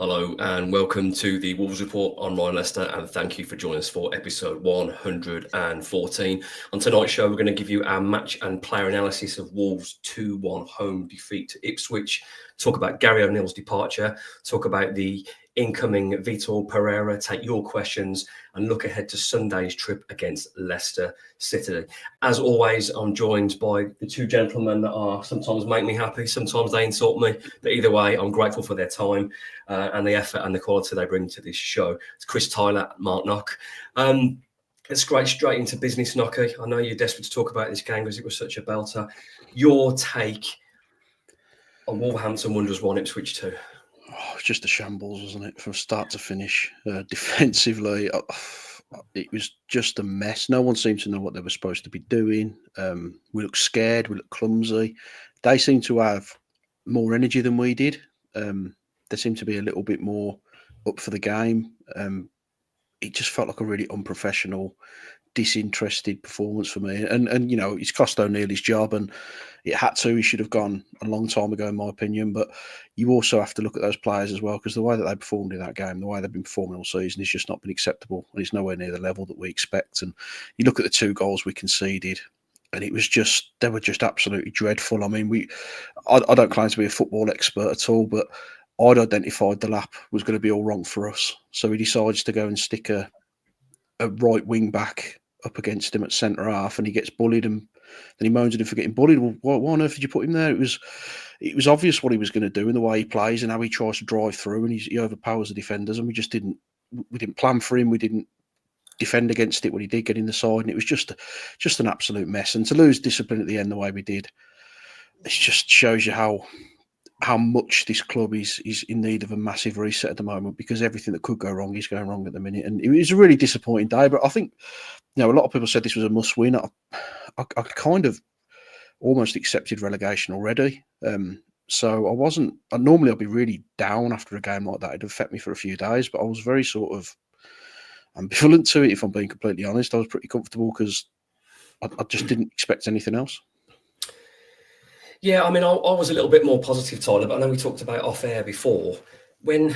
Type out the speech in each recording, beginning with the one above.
Hello and welcome to the Wolves Report on Ryan Leicester, and thank you for joining us for episode 114. On tonight's show, we're going to give you our match and player analysis of Wolves' 2-1 home defeat to Ipswich, talk about Gary O'Neill's departure, talk about the incoming Vítor Pereira, take your questions and look ahead to Sunday's trip against Leicester City. As always, I'm joined by the two gentlemen that are sometimes make me happy, sometimes they insult me, but either way, I'm grateful for their time and the effort and the quality they bring to this show. It's Chris Tyler and Mark Knock. Let's go straight into business, Knocky. I know you're desperate to talk about this game because it was such a belter. Your take on Wolverhampton Wanderers 1, Ipswich 2. Oh, it's just a shambles, wasn't it? From start to finish. Defensively, it was just a mess. No one seemed to know what they were supposed to be doing. We looked scared. We looked clumsy. They seemed to have more energy than we did. They seemed to be a little bit more up for the game. It just felt like a really unprofessional, disinterested performance for me. And you know, it's cost O'Neill his job, and it had to. He should have gone a long time ago, in my opinion. But you also have to look at those players as well, because the way that they performed in that game, the way they've been performing all season, has just not been acceptable, and it's nowhere near the level that we expect. And you look at the 2 goals we conceded, and it was just, they were just absolutely dreadful. I mean, I don't claim to be a football expert at all, but I'd identified the lap was going to be all wrong for us. So he decides to go and stick a right wing back up against him at centre half, and he gets bullied, and then he moans at him for getting bullied. Well, why on earth did you put him there? It was obvious what he was going to do in the way he plays and how he tries to drive through, and he overpowers the defenders, and we didn't plan for him. We didn't defend against it when he did get in the side, and it was just an absolute mess. And to lose discipline at the end the way we did, it just shows you how much this club is in need of a massive reset at the moment, because everything that could go wrong is going wrong at the minute. And it was a really disappointing day, but I think, you know, a lot of people said this was a must win. I kind of almost accepted relegation already. So normally I'd be really down after a game like that. It'd affect me for a few days, but I was very sort of ambivalent to it, if I'm being completely honest. I was pretty comfortable because I just didn't expect anything else. Yeah, I mean, I was a little bit more positive, Tyler, but I know we talked about off air before. When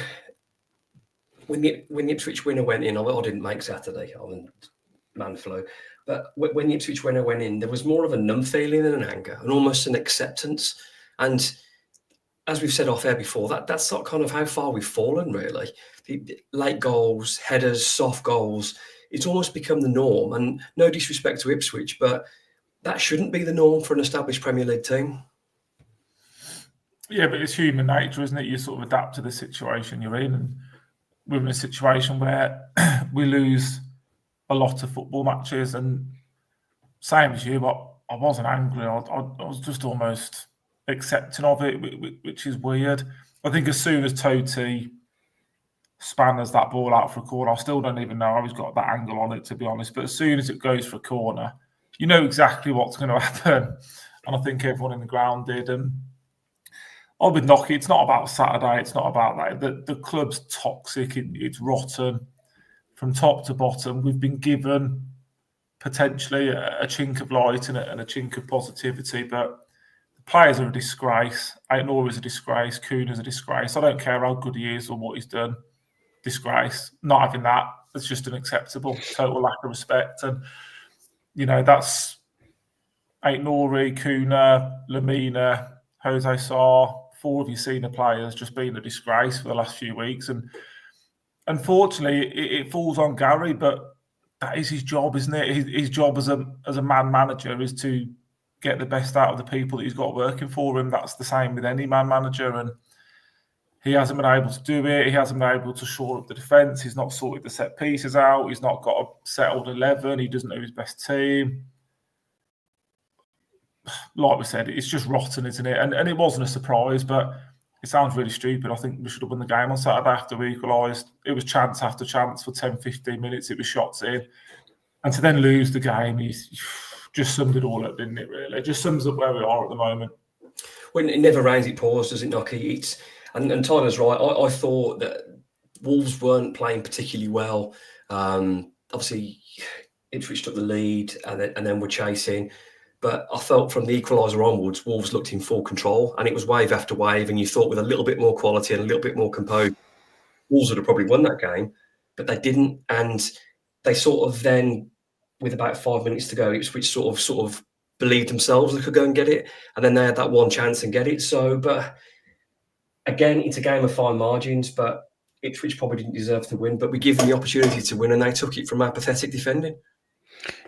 the Ipswich winner went in, I didn't make Saturday, I was man flu, but when the Ipswich winner went in, there was more of a numb feeling than an anger, and almost an acceptance. And as we've said off air before, that's not kind of how far we've fallen, really. The late goals, headers, soft goals, it's almost become the norm. And no disrespect to Ipswich, but that shouldn't be the norm for an established Premier League team. Yeah, but it's human nature, isn't it? You sort of adapt to the situation you're in. And we're in a situation where we lose a lot of football matches. And same as you, but I wasn't angry. I was just almost accepting of it, which is weird. I think as soon as Totti spanners that ball out for a corner, I still don't even know how he's got that angle on it, to be honest. But as soon as it goes for a corner, you know exactly what's going to happen. And I think everyone in the ground did. And I'll be knocking. It's not about Saturday. It's not about that. The club's toxic. It's rotten from top to bottom. We've been given potentially a chink of light and a chink of positivity, but the players are a disgrace. Aitnor is a disgrace. Kuhn is a disgrace. I don't care how good he is or what he's done. Disgrace. Not having that. It's just unacceptable. Total lack of respect. And, you know, that's Aitnor, Kuna, Lamina, Jose Sarr, 4 of your senior players just been a disgrace for the last few weeks. And unfortunately, it falls on Gary, but that is his job, isn't it? His job as a man manager is to get the best out of the people that he's got working for him. That's the same with any man manager. And he hasn't been able to do it. He hasn't been able to shore up the defence. He's not sorted the set pieces out. He's not got a settled 11. He doesn't know his best team. Like we said, it's just rotten, isn't it? And it wasn't a surprise, but it sounds really stupid. I think we should have won the game on Saturday after we equalised. It was chance after chance for 10, 15 minutes. It was shots in. And to then lose the game, he's just summed it all up, didn't it, really? It just sums up where we are at the moment. When it never rains, it pours, does it, Knocky? And Tyler's right. I thought that Wolves weren't playing particularly well. Obviously, Ipswich took the lead and then were chasing. But I felt from the equaliser onwards, Wolves looked in full control, and it was wave after wave. And you thought with a little bit more quality and a little bit more composure, Wolves would have probably won that game, but they didn't. And they sort of then, with about 5 minutes to go, Ipswich sort of believed themselves they could go and get it. And then they had that one chance and get it. So, but again, it's a game of fine margins, but Ipswich probably didn't deserve to win. But we give them the opportunity to win, and they took it from our pathetic defending.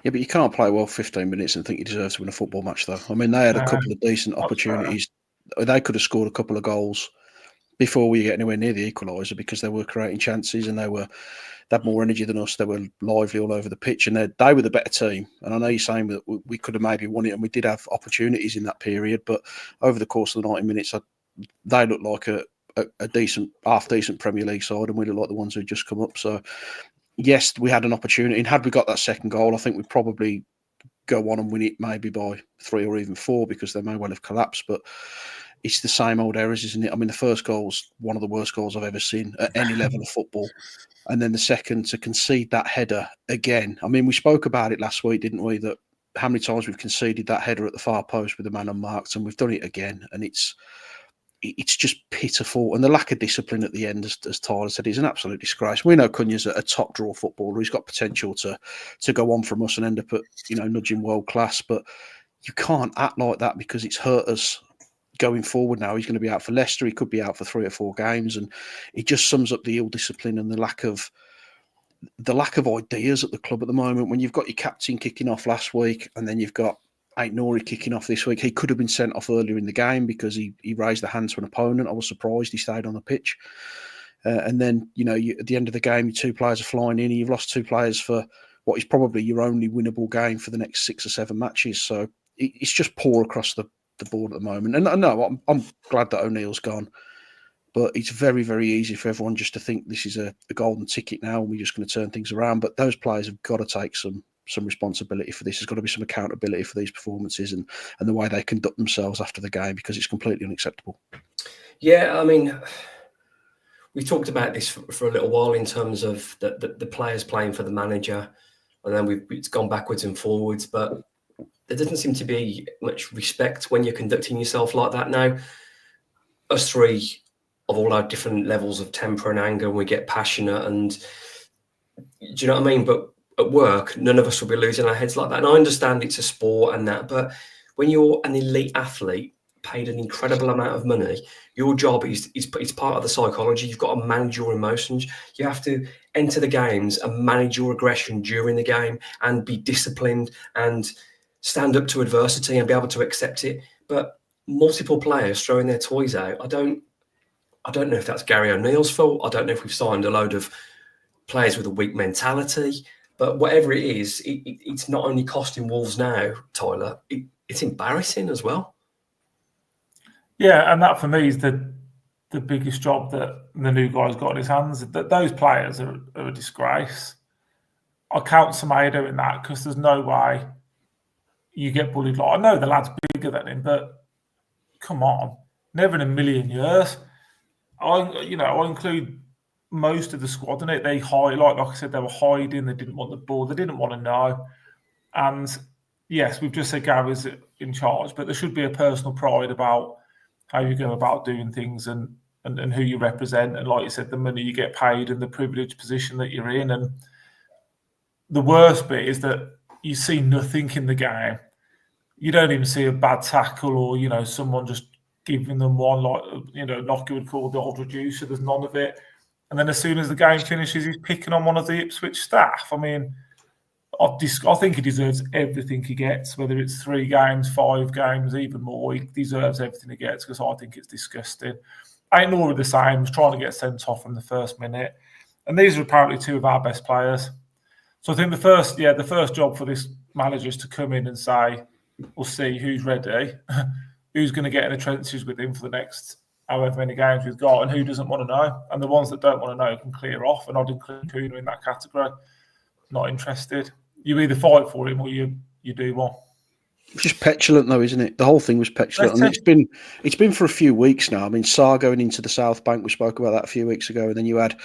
Yeah, but you can't play well 15 minutes and think you deserve to win a football match, though. I mean, they had a couple of decent opportunities. They could have scored a couple of goals before we get anywhere near the equaliser because they were creating chances and they had more energy than us. They were lively all over the pitch and they were the better team. And I know you're saying that we could have maybe won it and we did have opportunities in that period, but over the course of the 90 minutes, they looked like a decent, half-decent Premier League side and we looked like the ones who'd just come up. So, yes, we had an opportunity. And had we got that second goal, I think we'd probably go on and win it maybe by 3 or even 4 because they may well have collapsed. But it's the same old errors, isn't it? I mean, the first goal's one of the worst goals I've ever seen at any level of football. And then the second, to concede that header again. I mean, we spoke about it last week, didn't we? That how many times we've conceded that header at the far post with the man unmarked, and we've done it again. And it's just pitiful. And the lack of discipline at the end, as Tyler said, is an absolute disgrace. We know Cunha's a top draw footballer. He's got potential to go on from us and end up at, nudging world class. But you can't act like that because it's hurt us going forward now. He's going to be out for Leicester. He could be out for 3 or 4 games. And it just sums up the ill discipline and the lack of ideas at the club at the moment. When you've got your captain kicking off last week and then you've got Aït-Nouri kicking off this week. He could have been sent off earlier in the game because he raised the hand to an opponent. I was surprised he stayed on the pitch. And then, at the end of the game, your 2 players are flying in. You've lost 2 players for what is probably your only winnable game for the next 6 or 7 matches. So it's just poor across the board at the moment. And no, I'm glad that O'Neill's gone. But it's very, very easy for everyone just to think this is a golden ticket now and we're just going to turn things around. But those players have got to take some responsibility for this. There's got to be some accountability for these performances and the way they conduct themselves after the game because it's completely unacceptable. Yeah, I mean, we talked about this for a little while in terms of the players playing for the manager, and then it's gone backwards and forwards, but there doesn't seem to be much respect when you're conducting yourself like that now. Us 3 of all our different levels of temper and anger, and we get passionate and do you know what I mean? But at work, none of us will be losing our heads like that. And I understand it's a sport and that, but when you're an elite athlete paid an incredible amount of money, your job is part of the psychology. You've got to manage your emotions. You have to enter the games and manage your aggression during the game and be disciplined and stand up to adversity and be able to accept it. But multiple players throwing their toys out, I don't know if that's Gary O'Neill's fault. I don't know if we've signed a load of players with a weak mentality. But whatever it is, it's not only costing Wolves now, Tyler, it's embarrassing as well. Yeah, and that for me is the biggest job that the new guy's got in his hands. That those players are a disgrace. I count Semedo in that because there's no way you get bullied. Like, I know the lad's bigger than him, but come on, never in a million years. I include most of the squad in it. They hide, like I said, they were hiding. They didn't want the ball. They didn't want to know. And yes, we've just said Gary's in charge, but there should be a personal pride about how you go about doing things and who you represent. And like you said, the money you get paid and the privileged position that you're in. And the worst bit is that you see nothing in the game. You don't even see a bad tackle or, someone just giving them one, like, Nocky would call the old reducer. There's none of it. And then as soon as the game finishes, he's picking on one of the Ipswich staff. I mean, I think he deserves everything he gets, whether it's 3 games, 5 games, even more. He deserves everything he gets because I think it's disgusting. Aït-Nouri the same, was trying to get sent off from the first minute. And these are apparently 2 of our best players. So I think the first job for this manager is to come in and say, we'll see who's ready, who's going to get in the trenches with him for the next however many games we've got, and who doesn't want to know. And the ones that don't want to know can clear off, and I'd include Cunha in that category. Not interested. You either fight for him or you do one. It's just petulant, though, isn't it? The whole thing was petulant. I mean, it's been for a few weeks now. I mean, Sarr going into the South Bank, we spoke about that a few weeks ago, and then you had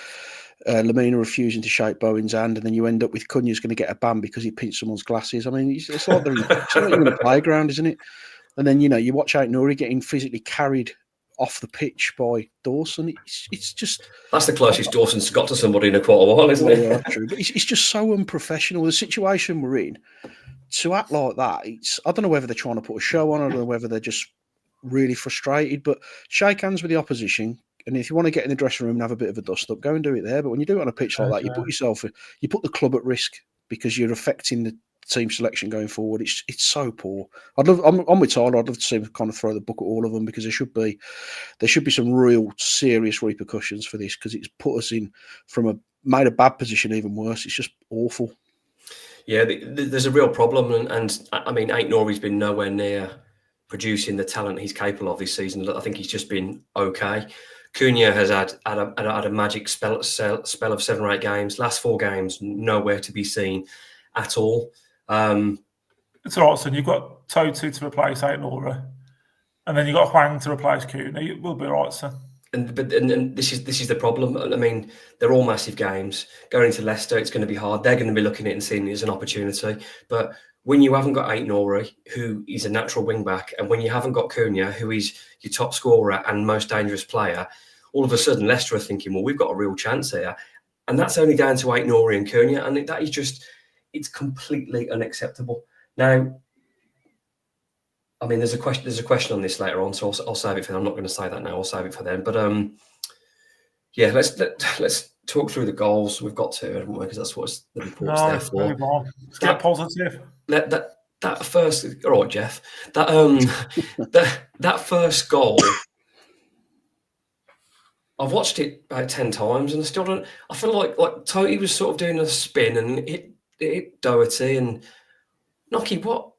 Lamina refusing to shake Bowen's hand, and then you end up with Cunha's going to get a ban because he pinched someone's glasses. I mean, it's like you're in a playground, isn't it? And then, you watch Aït-Nouri getting physically carried off the pitch by Dawson. It's just that's the closest Dawson's got to somebody in quite a while, isn't it? Yeah, true. But it's just so unprofessional. The situation we're in, to act like that, I don't know whether they're trying to put a show on, I don't know whether they're just really frustrated. But shake hands with the opposition, and if you want to get in the dressing room and have a bit of a dust up, go and do it there. But when you do it on a pitch like that, you put the club at risk because you're affecting the team selection going forward. It's so poor. I'm with Tyler. I'd love to see him kind of throw the book at all of them, because there should be some real serious repercussions for this, because it's put us in made a bad position even worse. It's just awful. Yeah, there's a real problem, and I mean, Aït-Nouri's been nowhere near producing the talent he's capable of this season. I think he's just been okay. Cunha has had a magic spell of 7 or 8 games. Last 4 games, nowhere to be seen at all. It's all right, son. You've got Totu to replace Aït-Nouri, and then you've got Hwang to replace Cunha. You will be all right, son. And this is the problem. I mean, they're all massive games. Going into Leicester, it's going to be hard. They're going to be looking at it and seeing it as an opportunity. But when you haven't got Aït-Nouri, who is a natural wing back, and when you haven't got Cunha, who is your top scorer and most dangerous player, all of a sudden Leicester are thinking, well, we've got a real chance here. And that's only down to Aït-Nouri and Cunha. And that is just, it's completely unacceptable. Now, I mean, there's a question on this later on, so I'll save it for them. I'm not going to say that now. I'll save it for them. But yeah, let's talk through the goals. We've got to, haven't we? Because that's what the report's there for. Let's get positive. That first, all right, Jeff. That first goal, I've watched it about 10 times, and I still don't. I feel like Toty was sort of doing a spin and hit Doherty and Nocky. What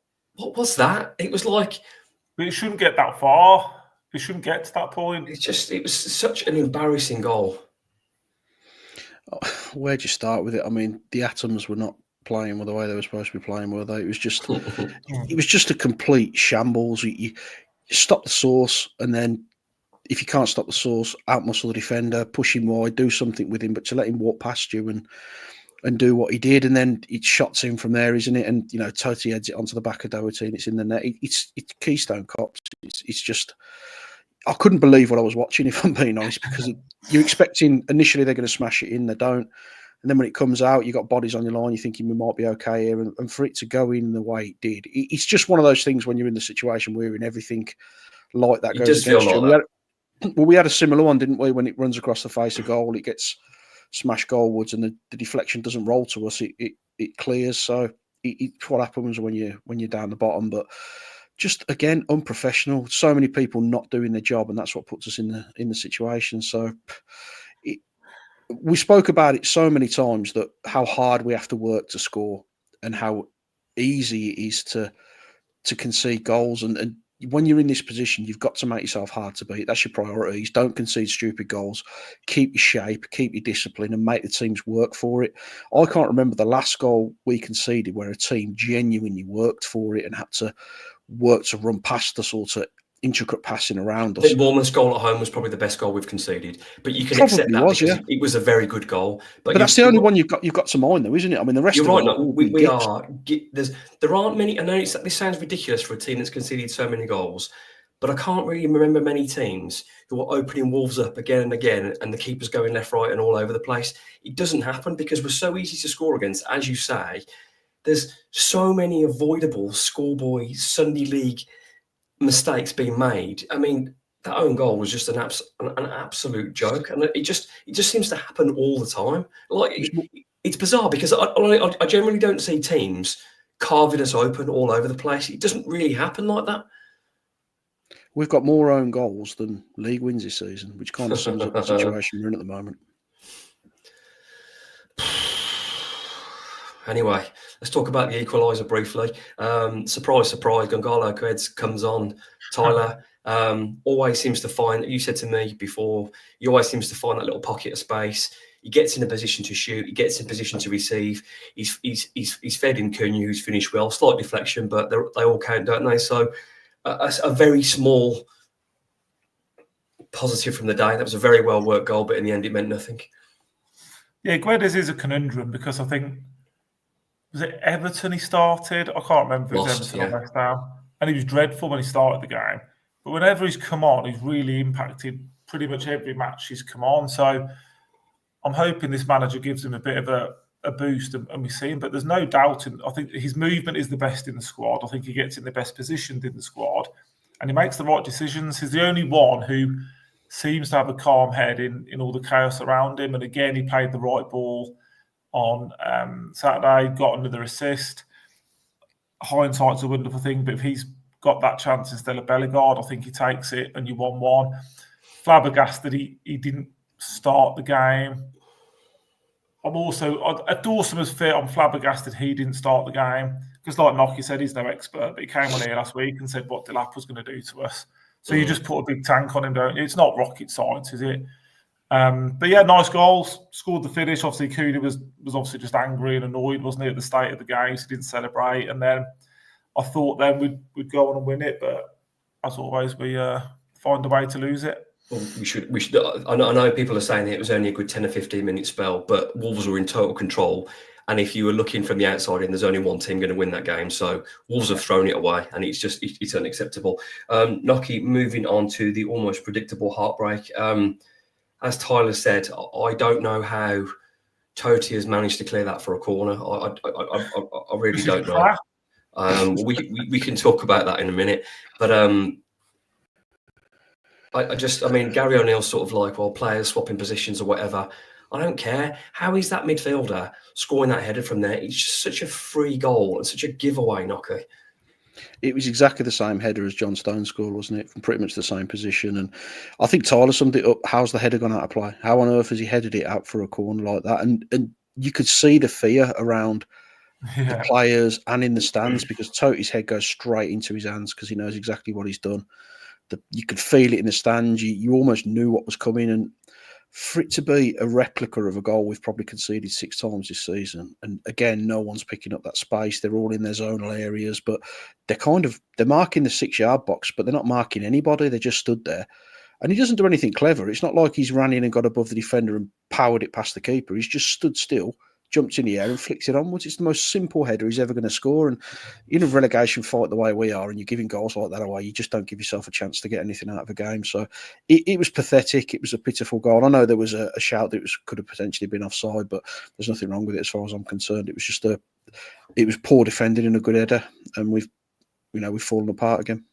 was that? It was like... But it shouldn't get that far. It shouldn't get to that point. It was such an embarrassing goal. Where'd you start with it? I mean, the Atoms were not playing the way they were supposed to be playing, were they? It was just a complete shambles. You stop the source, and then if you can't stop the source, out-muscle the defender, push him wide, do something with him, but to let him walk past you and do what he did, and then it shots in from there, isn't it? And you know, Toty heads it onto the back of Doherty, and it's in the net. It's Keystone Cops. It's just, I couldn't believe what I was watching, if I'm being honest, because you're expecting initially they're going to smash it in, they don't, and then when it comes out, you got bodies on your line, you're thinking we might be okay here, and for it to go in the way it did, it's just one of those things when you're in the situation we're in, everything like that goes against you. We had a similar one, didn't we? When it runs across the face of goal, it gets smash goalwards, and the deflection doesn't roll to us; it clears. So it's what happens when you're down the bottom. But just again, unprofessional. So many people not doing their job, and that's what puts us in the situation. So we spoke about it so many times, that how hard we have to work to score, and how easy it is to concede goals. And when you're in this position, you've got to make yourself hard to beat. That's your priorities. Don't concede stupid goals. Keep your shape, keep your discipline, and make the teams work for it. I can't remember the last goal we conceded where a team genuinely worked for it and had to work to run past the sort of intricate passing around us. I think Bournemouth's goal at home was probably the best goal we've conceded, but you can accept that because it was a very good goal. But that's the only one you've got to mind, though, isn't it? I mean, the rest. You're right. No, there aren't many. I know this sounds ridiculous for a team that's conceded so many goals, but I can't really remember many teams who are opening Wolves up again and again, and the keepers going left, right, and all over the place. It doesn't happen because we're so easy to score against, as you say. There's so many avoidable schoolboy Sunday League mistakes being made. I mean, that own goal was just an absolute joke, and it just seems to happen all the time. Like it's bizarre because I generally don't see teams carving us open all over the place. It doesn't really happen like that. We've got more own goals than league wins this season, which kind of sums up the situation we're in at the moment. Anyway, let's talk about the equaliser briefly. Surprise, Gonzalo Queds comes on. Tyler always seems to find, you said to me before, he always seems to find that little pocket of space. He gets in a position to shoot. He gets in position to receive. He's fed in Cunha, who's finished well. Slight deflection, but they all count, don't they? So a very small positive from the day. That was a very well worked goal, but in the end, it meant nothing. Yeah, Guedes is a conundrum because I think, was it Everton he started? I can't remember if it was Everton or West Ham. And he was dreadful when he started the game. but whenever he's come on, he's really impacted pretty much every match he's come on. So I'm hoping this manager gives him a bit of a boost, and we see him. But there's no doubt, I think his movement is the best in the squad. I think he gets in the best positions in the squad, and he makes the right decisions. He's the only one who seems to have a calm head in all the chaos around him. And again, he played the right ball on Saturday, got another assist. Hindsight's a wonderful thing, but if he's got that chance instead of Bellegarde, I think he takes it and you 1-1. Flabbergasted he didn't start the game. Dawson was fit. I'm flabbergasted he didn't start the game because, like Nocky said, he's no expert, but he came on here last week and said what Delap was going to do to us. So you just put a big tank on him, don't you? It's not rocket science, is it? But yeah, nice goals. Scored the finish. Obviously, Cooney was obviously just angry and annoyed, wasn't he, at the state of the game? So he didn't celebrate. And then I thought then we'd go on and win it, but as always, we find a way to lose it. Well, we should. I know people are saying that it was only a good 10 or 15 minute spell, but Wolves were in total control. And if you were looking from the outside in, there's only one team going to win that game. So Wolves have thrown it away, and it's unacceptable. Nocky, moving on to the almost predictable heartbreak. As Tyler said, I don't know how Totti has managed to clear that for a corner. I really don't know. We can talk about that in a minute, but I mean, Gary O'Neill's sort of like, well, players swapping positions or whatever. I don't care. How is that midfielder scoring that header from there? It's just such a free goal and such a giveaway, Nocky. It was exactly the same header as John Stone scored, wasn't it? From pretty much the same position. And I think Tyler summed it up. How's the header gone out of play? How on earth has he headed it out for a corner like that? And you could see the fear around the players and in the stands because Totti's head goes straight into his hands because he knows exactly what he's done. You could feel it in the stands. You almost knew what was coming. And for it to be a replica of a goal we've probably conceded 6 times this season, and again, no one's picking up that space. They're all in their zonal areas, but they're marking the 6-yard box, but they're not marking anybody. They just stood there. And he doesn't do anything clever. It's not like he's ran in and got above the defender and powered it past the keeper. He's just stood still, jumped in the air and flicked it onwards. It's the most simple header he's ever going to score. And in a relegation fight the way we are, and you're giving goals like that away, you just don't give yourself a chance to get anything out of a game. So it was pathetic. It was a pitiful goal. I know there was a shout that could have potentially been offside, but there's nothing wrong with it as far as I'm concerned. It was just it was poor defending and a good header, and we've fallen apart again.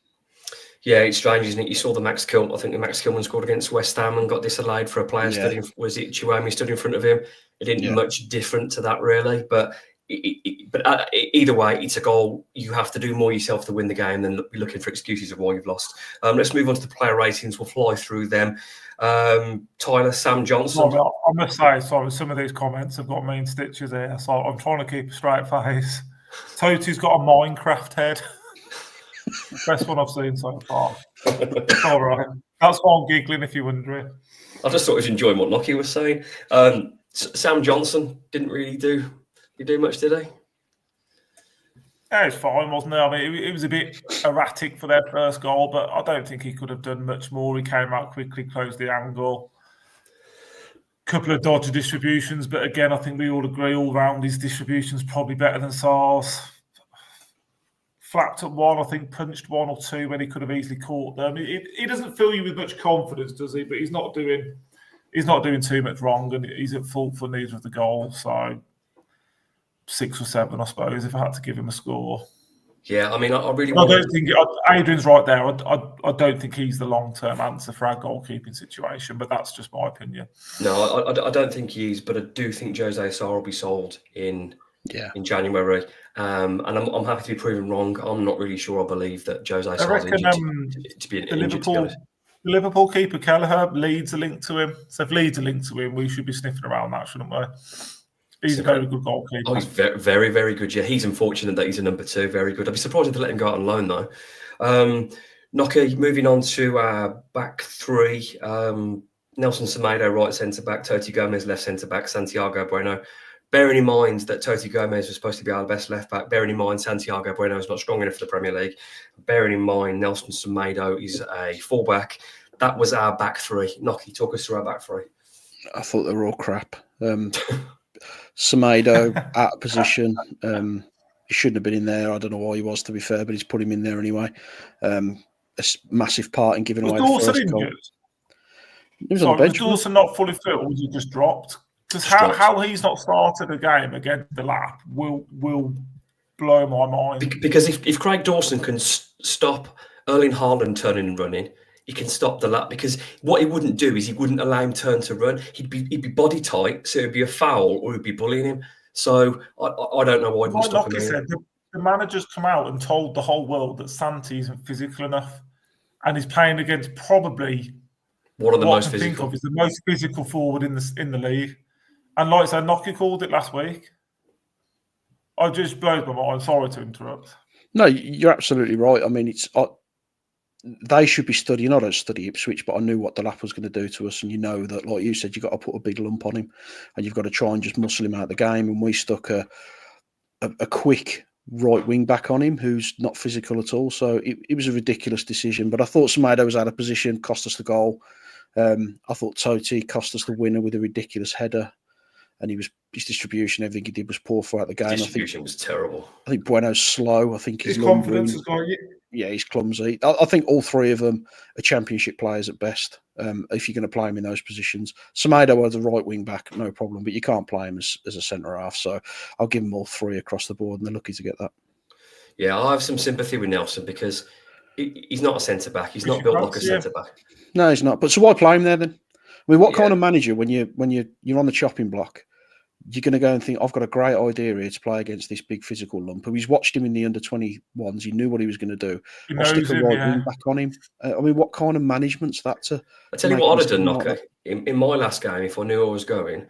Yeah, it's strange, isn't it? You saw the Max Kilman. I think the Max Kilman scored against West Ham and got disallowed for a player was it Chiwami stood in front of him? It didn't much different to that really, but either way, it's a goal. You have to do more yourself to win the game than be looking for excuses of why you've lost. Let's move on to the player ratings. We'll fly through them. Tyler, Sam Johnson. I must say, sorry, some of these comments have got me in stitches here, so I'm trying to keep a straight face. Totti's got a Minecraft head. Best one I've seen so far. All right. That's why I'm giggling, if you're wondering. I just thought I was enjoying what Nocky was saying. Sam Johnson didn't really do much, did he? Yeah, it's fine, wasn't it? I mean, it was a bit erratic for their first goal, but I don't think he could have done much more. He came out quickly, closed the angle. Couple of dodgy distributions, but again, I think we all agree all round his distribution's probably better than Sar's. Flapped at one, I think punched 1 or 2 when he could have easily caught them. He doesn't fill you with much confidence, does he? But he's not doing too much wrong, and he's at fault for neither of the goals. So 6 or 7, I suppose, if I had to give him a score. Yeah, I mean, I really. I don't think Adrian's right there. I don't think he's the long-term answer for our goalkeeping situation, but that's just my opinion. No, I don't think he is, but I do think Jose Sarr will be sold in January. And I'm happy to be proven wrong. I'm not really sure I believe that Jose Sarr's injured to be injured. The Liverpool keeper Kelleher, Leeds are linked to him. So if Leeds are linked to him, we should be sniffing around that, shouldn't we? He's a very good goalkeeper. Oh, he's very, very, very good. Yeah, he's unfortunate that he's a number 2. Very good. I'd be surprised if they let him go out on loan, though. Nocky, moving on to our back 3. Nelson Semedo, right centre-back. Totti Gomez, left centre-back. Santiago Bueno. Bearing in mind that Totti Gomez was supposed to be our best left-back. Bearing in mind Santiago Bueno is not strong enough for the Premier League. Bearing in mind Nelson Semedo is a full-back. That was our back 3. Nocky, talk us through our back 3. I thought they were all crap. Semedo out of position. He shouldn't have been in there. I don't know why he was, to be fair, but he's put him in there anyway. massive part in giving Was away the Dawson first goal. injured? He was on the Sorry, was bench. wasn't Dawson not fully fit, or was he just dropped? Because how he's not started a game against the Lap will blow my mind. Because if Craig Dawson can stop Erling Haaland turning and running, he can stop the Lap. Because what he wouldn't do is he wouldn't allow him turn to run. He'd be body tight, so it'd be a foul or he'd be bullying him. So I don't know why he wouldn't stop him. Like said, the manager's come out and told the whole world that Santi isn't physical enough, and he's playing against probably one of the most I can physical. think of is the most physical forward in the league. And like I said, Nocky called it last week. I just blows my mind. Sorry to interrupt. No, you're absolutely right. I mean, they should be studying. I don't study Ipswich, but I knew what the Lap was going to do to us. And you know that, like you said, you've got to put a big lump on him, and you've got to try and just muscle him out of the game. And we stuck a quick right wing back on him who's not physical at all. So it was a ridiculous decision. But I thought Semedo was out of position, cost us the goal. I thought Totti cost us the winner with a ridiculous header. And his distribution, everything he did was poor throughout the game. Distribution was terrible. I think Bueno's slow. I think his confidence has gone. Yeah, he's clumsy. I think all three of them are championship players at best. If you're going to play him in those positions, Semedo was a right wing back, no problem. But you can't play him as a centre half. So I'll give them all three across the board, and they're lucky to get that. Yeah, I have some sympathy with Nelson because he's not a centre back. He's not built like a centre back. No, he's not. But so why play him there then? I mean, what kind of manager when you're on the chopping block? You're going to go and think, I've got a great idea here to play against this big physical lump. He's watched him in the under-21s. He knew what he was going to do. I'll stick a right wing back on him. I mean, what kind of management's that to? I tell you what I'd have done, Knocker. In my last game, if I knew I was going,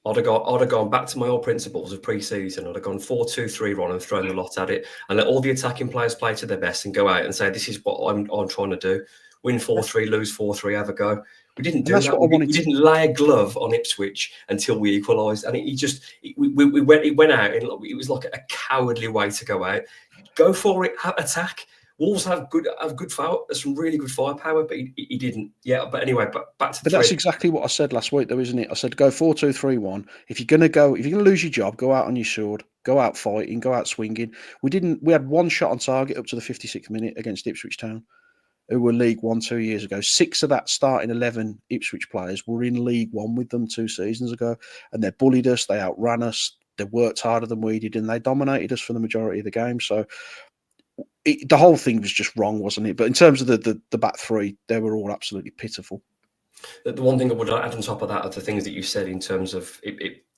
I'd have gone back to my old principles of pre-season. I'd have gone 4-2-3 run and thrown the lot at it and let all the attacking players play to their best and go out and say, this is what I'm trying to do. Win 4-3, lose 4-3, have a go. We didn't do that. We didn't lay a glove on Ipswich until we equalised, and it went out. And it was like a cowardly way to go out. Go for it, attack. Wolves have some really good firepower, but he didn't. Yeah, but anyway, back to. But that's exactly what I said last week, though, isn't it? I said go 4-2-3-1. If you're going to lose your job, go out on your sword, go out fighting, go out swinging. We had one shot on target up to the 56th minute against Ipswich Town, who were League One 2 years ago. 6 of that starting 11 Ipswich players were in League One with them 2 seasons ago. And they bullied us, they outran us, they worked harder than we did, and they dominated us for the majority of the game. So the whole thing was just wrong, wasn't it? But in terms of the back three, they were all absolutely pitiful. The one thing I would add on top of that are the things that you said in terms of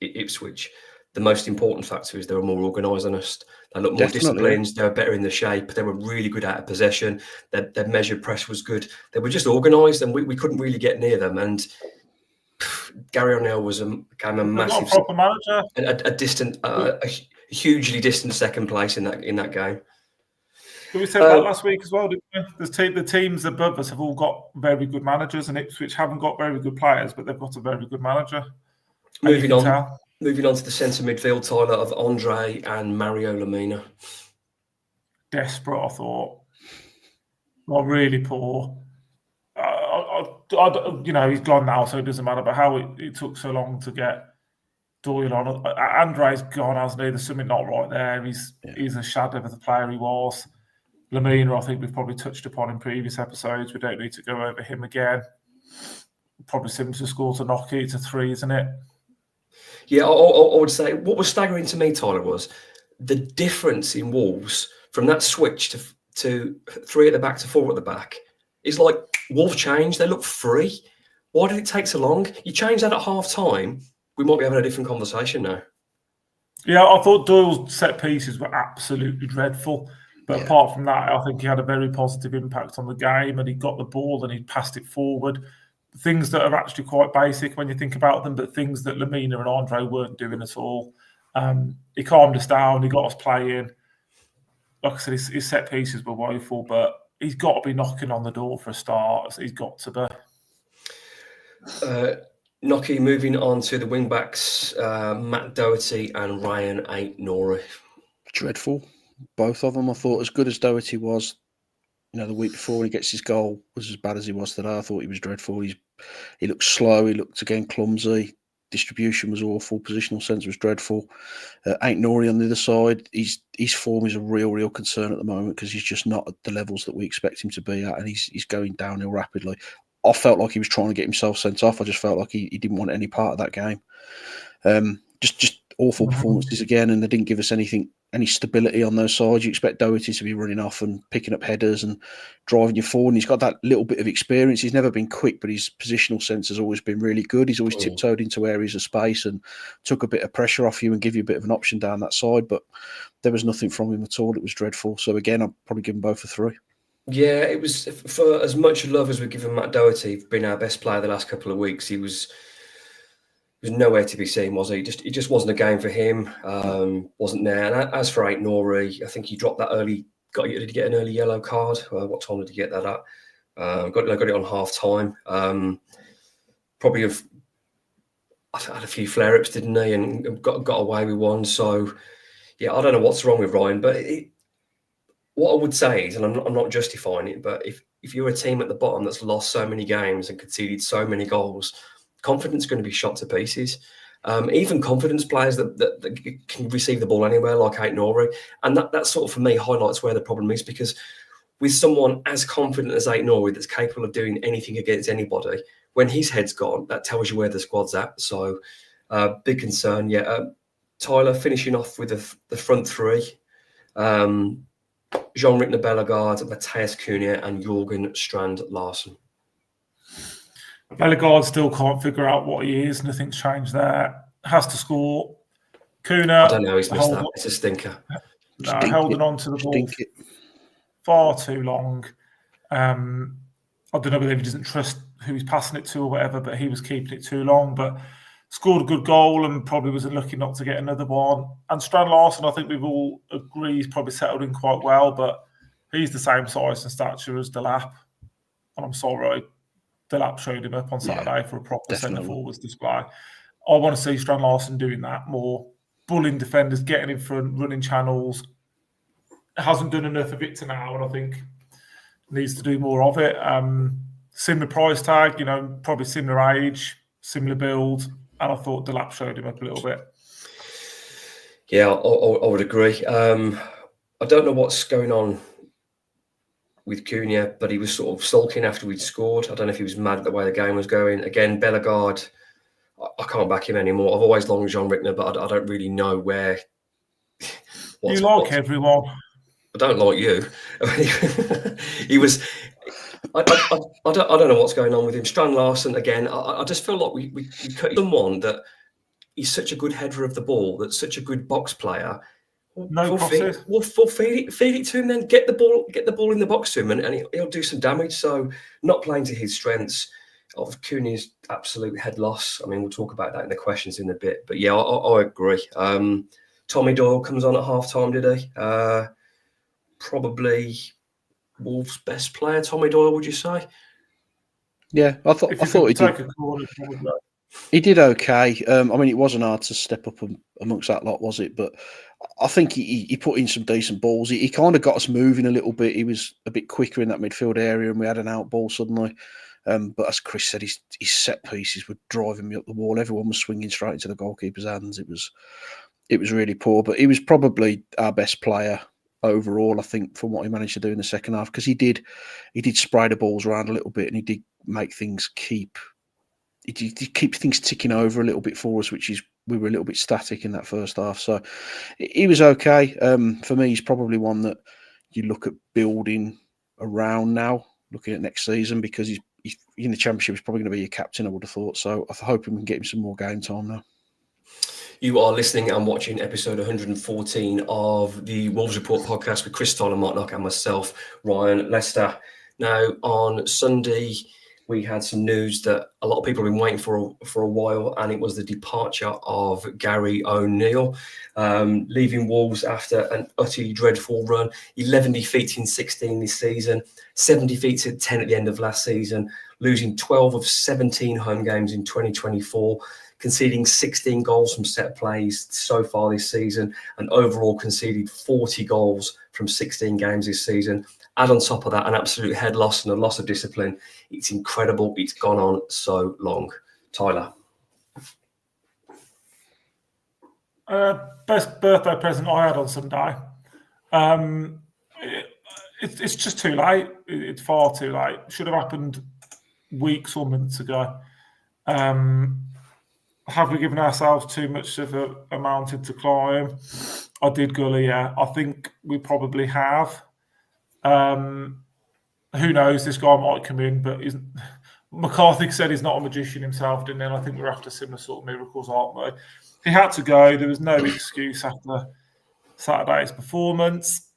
Ipswich. The most important factor is they were more organised than us. They looked more disciplined. They were better in the shape. They were really good out of possession. Their measured press was good. They were just organised, and we couldn't really get near them. And Gary O'Neill became a massive, proper manager, a hugely distant second place in that game. We said that last week as well, didn't we? The teams above us have all got very good managers, and Ipswich haven't got very good players, but they've got a very good manager. Moving on to the centre midfield, Tyler, of Andre and Mario Lemina. Desperate, I thought. Well, really poor. He's gone now, so it doesn't matter. But how it took so long to get Doyle on. Andre's gone, hasn't he? There's something not right there. He's a shadow of the player he was. Lemina, I think we've probably touched upon in previous episodes. We don't need to go over him again. Probably similar to score to Nocky. It's a 3, isn't it? Yeah, I would say what was staggering to me, Tyler, was the difference in Wolves from that switch to 3 at the back to 4 at the back. It's like Wolves changed. They look free. Why did it take so long? You change that at half time, we might be having a different conversation now. Yeah, I thought Doyle's set pieces were absolutely dreadful. But apart from that, I think he had a very positive impact on the game, and he got the ball and he passed it forward. Things that are actually quite basic when you think about them, but things that Lemina and Andre weren't doing at all. He calmed us down. He got us playing. Like I said, his set pieces were woeful, but he's got to be knocking on the door for a start. He's got to be. Nocky, moving on to the wing-backs, Matt Doherty and Ryan Ait-Nouri. Dreadful. Both of them, I thought, as good as Doherty was, the week before when he gets his goal, was as bad as he was today. I thought he was dreadful. He looked slow. He looked, again, clumsy. distribution was awful. Positional sense was dreadful. Ain't Nori on the other side. His form is a real concern at the moment because he's just not at the levels that we expect him to be at, and he's going downhill rapidly. I felt like he was trying to get himself sent off. I just felt like he didn't want any part of that game. Just awful performances again, and they didn't give us any stability on those sides. You expect Doherty to be running off and picking up headers and driving you forward. And he's got that little bit of experience. He's never been quick, but his positional sense has always been really good. He's always tiptoed into areas of space and took a bit of pressure off you and give you a bit of an option down that side. But there was nothing from him at all. It was dreadful. So again, I'd probably give them both a 3. Yeah, it was, for as much love as we've given Matt Doherty, been our best player the last couple of weeks. He was nowhere to be seen, was he? It just wasn't a game for him. Wasn't there. And as for Nori, I think he dropped that early. Did he get an early yellow card? What time did he get that at? Got it on half time. Probably had a few flare-ups, didn't he? And got away with one. So yeah, I don't know what's wrong with Ryan, but what I would say is, and I'm not justifying it, but if you're a team at the bottom that's lost so many games and conceded so many goals, confidence is going to be shot to pieces. Even confidence players that can receive the ball anywhere, like Nori, and that sort of, for me, highlights where the problem is, because with someone as confident as Nori that's capable of doing anything against anybody, when his head's gone, that tells you where the squad's at. So big concern. Yeah, Tyler finishing off with the front 3. Jean-Rick Bellegarde, Matthias Cunha and Jürgen Strand-Larsen. Bellegarde still can't figure out what he is. Nothing's changed there. Has to score. Cunha, I don't know. He's missed that. It's a stinker. Holding on to the ball far too long. I don't know whether he doesn't trust who he's passing it to or whatever, but he was keeping it too long. But scored a good goal and probably was unlucky not to get another one. And Strand-Larsen, I think we've all agreed, he's probably settled in quite well, but he's the same size and stature as Delap. And I'm sorry, Delap showed him up on Saturday for a proper centre-forwards display. I want to see Strand-Larsen doing that more, bullying defenders, getting in front, running channels. Hasn't done enough of it to now, and I think needs to do more of it. Similar price tag, probably similar age, similar build, and I thought Delap showed him up a little bit. Yeah, I would agree. I don't know what's going on with Cunha, but he was sort of sulking after we'd scored. I don't know if he was mad at the way the game was going. Again, Bellegarde, I can't back him anymore. I've always longed Jean Rickner, but I don't really know where. You like everyone. I don't like you. He was. I don't know what's going on with him. Strand-Larsen again. I just feel like we cut someone that he's such a good header of the ball, that's such a good box player. No crosses. We'll feed it to him, then get the ball in the box to him, and he'll do some damage. So not playing to his strengths. Of Cunha's absolute head loss. I mean, we'll talk about that in the questions in a bit. But yeah, I agree. Tommy Doyle comes on at half time, did he? Probably Wolves' best player, Tommy Doyle, would you say? Yeah, I thought he did. He did okay. I mean, it wasn't hard to step up amongst that lot, was it? But I think he put in some decent balls. He kind of got us moving a little bit. He was a bit quicker in that midfield area, and we had an out ball suddenly. But as Chris said, his set pieces were driving me up the wall. Everyone was swinging straight into the goalkeeper's hands. It was really poor. But he was probably our best player overall, I think, from what he managed to do in the second half, because he did spray the balls around a little bit, and he did make things keep things ticking over a little bit for us, which is we were a little bit static in that first half. So he was okay. For me, he's probably one that you look at building around now, looking at next season, because he's in the Championship. He's probably going to be your captain, I would have thought. So I hope we can get him some more game time now. You are listening and watching episode 114 of the Wolves Report podcast with Chris Tyler, Mark Knock, and myself, Ryan Leicester. Now, on Sunday, we had some news that a lot of people have been waiting for a while, and it was the departure of Gary O'Neill, leaving Wolves after an utterly dreadful run. 11 defeats in 16 this season, 7 defeats at 10 at the end of last season, losing 12 of 17 home games in 2024, conceding 16 goals from set plays so far this season, and overall conceded 40 goals from 16 games this season. Add on top of that an absolute head loss and a loss of discipline. It's incredible. It's gone on so long. Tyler. Best birthday present I had on Sunday. It's just too late. It's far too late. Should have happened weeks or months ago. Have we given ourselves too much of a mountain to climb? I did, Gully, yeah. I think we probably have. Who knows? This guy might come in, but McCarthy said he's not a magician himself, didn't he? And I think we're after similar sort of miracles, aren't we? He had to go. There was no excuse after Saturday's performance.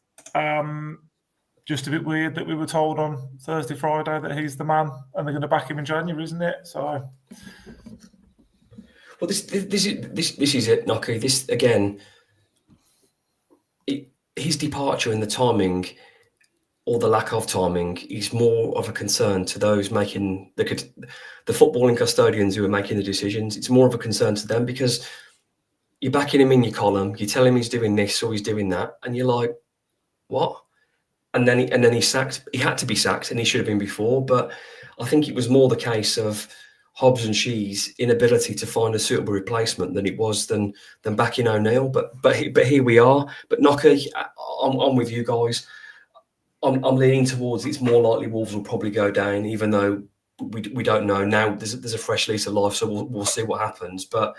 Just a bit weird that we were told on Thursday, Friday that he's the man and they're going to back him in January, isn't it? So, well, this is it, Nocky. This again, his departure and the timing, or the lack of timing, is more of a concern to those making the footballing custodians who are making the decisions. It's more of a concern to them because you're backing him in your column, you tell him he's doing this or he's doing that, and you're like, what? And then he's sacked. He had to be sacked, and he should have been before. But I think it was more the case of Hobbs and Shee's inability to find a suitable replacement than it was than backing O'Neill. But here we are. But Nocky, I'm with you guys. I'm leaning towards it's more likely Wolves will probably go down, even though we don't know now. There's a fresh lease of life, so we'll see what happens. But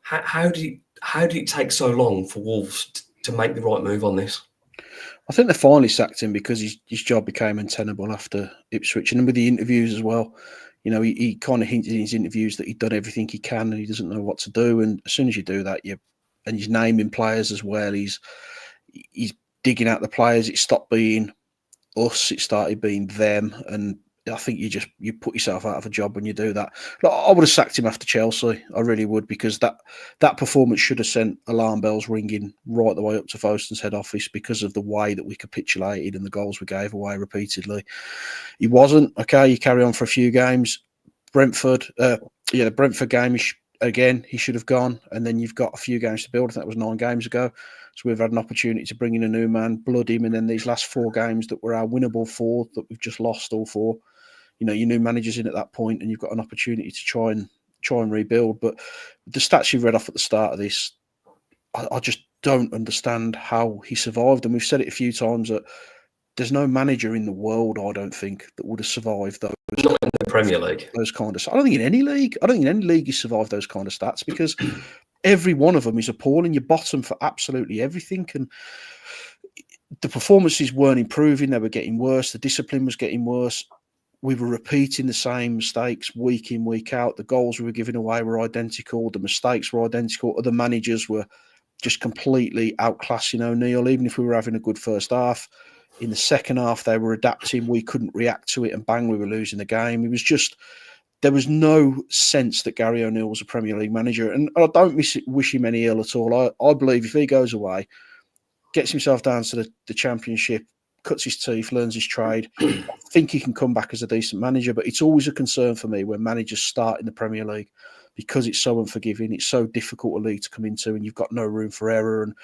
how did it take so long for Wolves to make the right move on this? I think they finally sacked him because his job became untenable after Ipswich, and with the interviews as well. You know, he kind of hinted in his interviews that he'd done everything he can and he doesn't know what to do. And as soon as you do that, and he's naming players as well. He's digging out the players. It stopped being us; it started being them. And I think you put yourself out of a job when you do that. Look, I would have sacked him after Chelsea. I really would, because that performance should have sent alarm bells ringing right the way up to Folkestone's head office because of the way that we capitulated and the goals we gave away repeatedly. He wasn't. Okay, you carry on for a few games. Brentford, the Brentford game, he should have gone. And then you've got a few games to build. I think that was 9 games ago. So we've had an opportunity to bring in a new man, blood him, and then these last 4 games that were our winnable 4 that we've just lost all 4. You know, your new manager's in at that point, and you've got an opportunity to try and rebuild. But the stats you read off at the start of this, I just don't understand how he survived. And we've said it a few times that there's no manager in the world, I don't think, that would have survived those. Not in the Premier League. Those kind of. I don't think in any league. I don't think in any league you survived those kind of stats, because every one of them is appalling. You're bottom for absolutely everything, and the performances weren't improving. They were getting worse. The discipline was getting worse. We were repeating the same mistakes week in, week out. The goals we were giving away were identical. The mistakes were identical. Other managers were just completely outclassing O'Neill. Even if we were having a good first half, in the second half they were adapting. We couldn't react to it, and bang, we were losing the game. It was just, there was no sense that Gary O'Neill was a Premier League manager. And I don't wish him any ill at all. I believe if he goes away, gets himself down to the Championship, cuts his teeth, learns his trade, I think he can come back as a decent manager. But it's always a concern for me when managers start in the Premier League, because it's so unforgiving. It's so difficult a league to come into, and you've got no room for error. And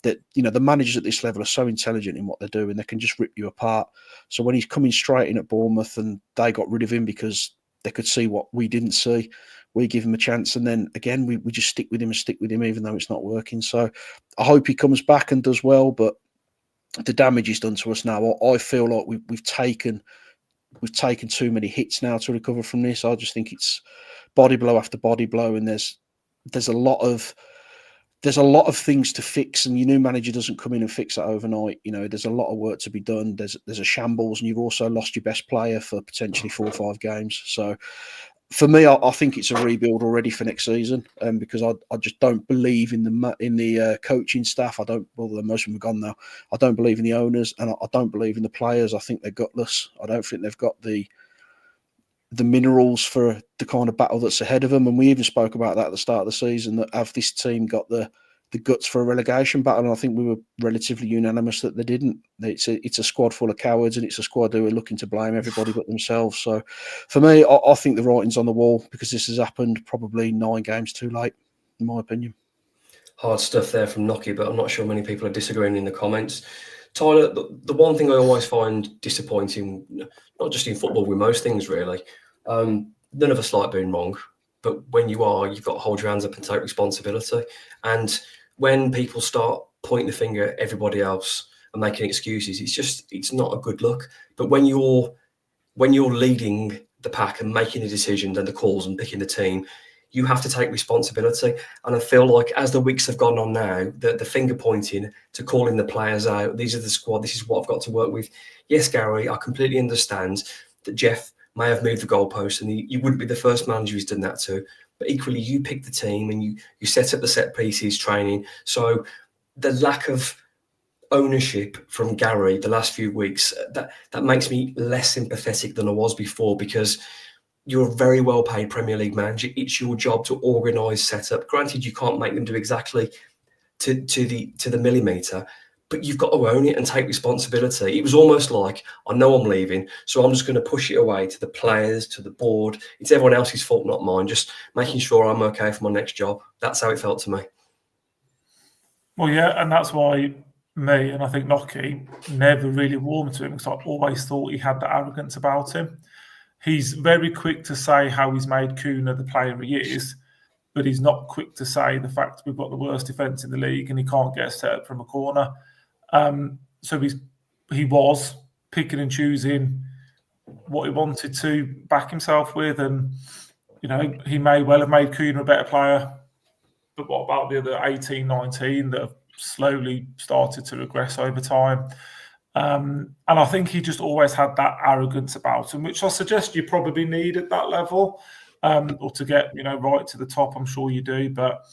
that, you know, the managers at this level are so intelligent in what they do, and they can just rip you apart. So when he's coming straight in at Bournemouth, and they got rid of him because they could see what we didn't see, we give him a chance, and then again we just stick with him even though it's not working. So I hope he comes back and does well, but the damage is done to us now. I feel like we've taken too many hits now to recover from this. I just think it's body blow after body blow, and there's a lot of things to fix, and your new manager doesn't come in and fix that overnight. You know, there's a lot of work to be done. There's a shambles, and you've also lost your best player for potentially 4 or 5 games. So for me, I think it's a rebuild already for next season, because I just don't believe in the coaching staff. Most of them are gone now. I don't believe in the owners, and I don't believe in the players. I think they're gutless. I don't think they've got the minerals for the kind of battle that's ahead of them. And we even spoke about that at the start of the season, that have this team got the guts for a relegation battle? And I think we were relatively unanimous that they didn't. It's a squad full of cowards, and it's a squad who are looking to blame everybody but themselves. So for me, I think the writing's on the wall, because this has happened probably 9 games too late, in my opinion. Hard stuff there from Nocky, but I'm not sure many people are disagreeing in the comments. Tyler, the one thing I always find disappointing, not just in football, with most things really, none of us like being wrong. But when you are, you've got to hold your hands up and take responsibility. And when people start pointing the finger at everybody else and making excuses, it's not a good look. But when you're leading the pack and making the decisions and the calls and picking the team, you have to take responsibility. And I feel like as the weeks have gone on now, the finger pointing to calling the players out, these are the squad, this is what I've got to work with. Yes, Gary, I completely understand that Jeff may have moved the goalposts and you wouldn't be the first manager who's done that to. But equally, you pick the team and you set up the set pieces training. So the lack of ownership from Gary the last few weeks, that makes me less sympathetic than I was before, because you're a very well paid Premier League manager. It's your job to organise, set up. Granted, you can't make them do exactly to the millimetre, but you've got to own it and take responsibility. It was almost like, I know I'm leaving, so I'm just going to push it away to the players, to the board. It's everyone else's fault, not mine. Just making sure I'm okay for my next job. That's how it felt to me. Well, yeah, and that's why me and I think Nocky never really warmed to him, because I always thought he had that arrogance about him. He's very quick to say how he's made Kuna the player he is, but he's not quick to say the fact we've got the worst defence in the league and he can't get set up from a corner. So he was picking and choosing what he wanted to back himself with, and he may well have made Kuna a better player. But what about the other 18, 19 that have slowly started to regress over time? And I think he just always had that arrogance about him, which I suggest you probably need at that level, or to get right to the top. I'm sure you do, but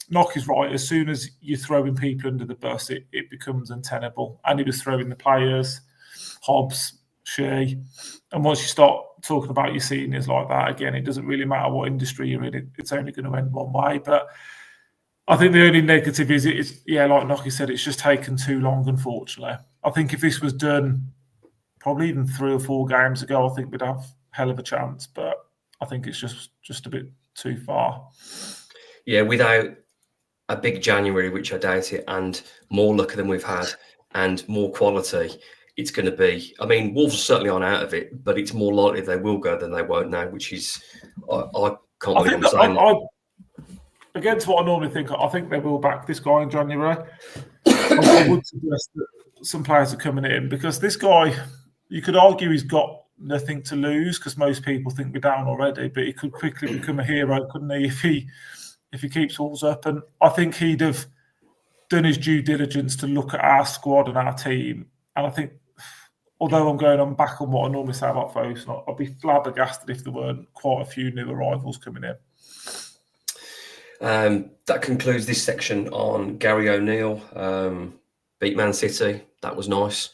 Knock is right. As soon as you're throwing people under the bus, it becomes untenable. And he was throwing the players, Hobbs, Shea, and once you start talking about your seniors like that, again, it doesn't really matter what industry you're in. It's only going to end one way. But I think the only negative is like Nocky said, it's just taken too long, unfortunately. I think if this was done probably even 3 or 4 games ago, I think we'd have a hell of a chance. But I think it's just a bit too far. Yeah, without a big January, which I doubt it, and more luck than we've had and more quality, it's going to be... I mean, Wolves certainly aren't out of it, but it's more likely they will go than they won't now, which is... I can't believe I'm saying... Against what I normally think, I think they will back this guy in January. I would suggest that some players are coming in, because this guy, you could argue he's got nothing to lose, because most people think we're down already, but he could quickly become a hero, couldn't he, if he keeps Wolves up. And I think he'd have done his due diligence to look at our squad and our team. And I think, although I'm going on back on what I normally say about folks, I'd be flabbergasted if there weren't quite a few new arrivals coming in. That concludes this section on Gary O'Neill. Beat Man City, that was nice.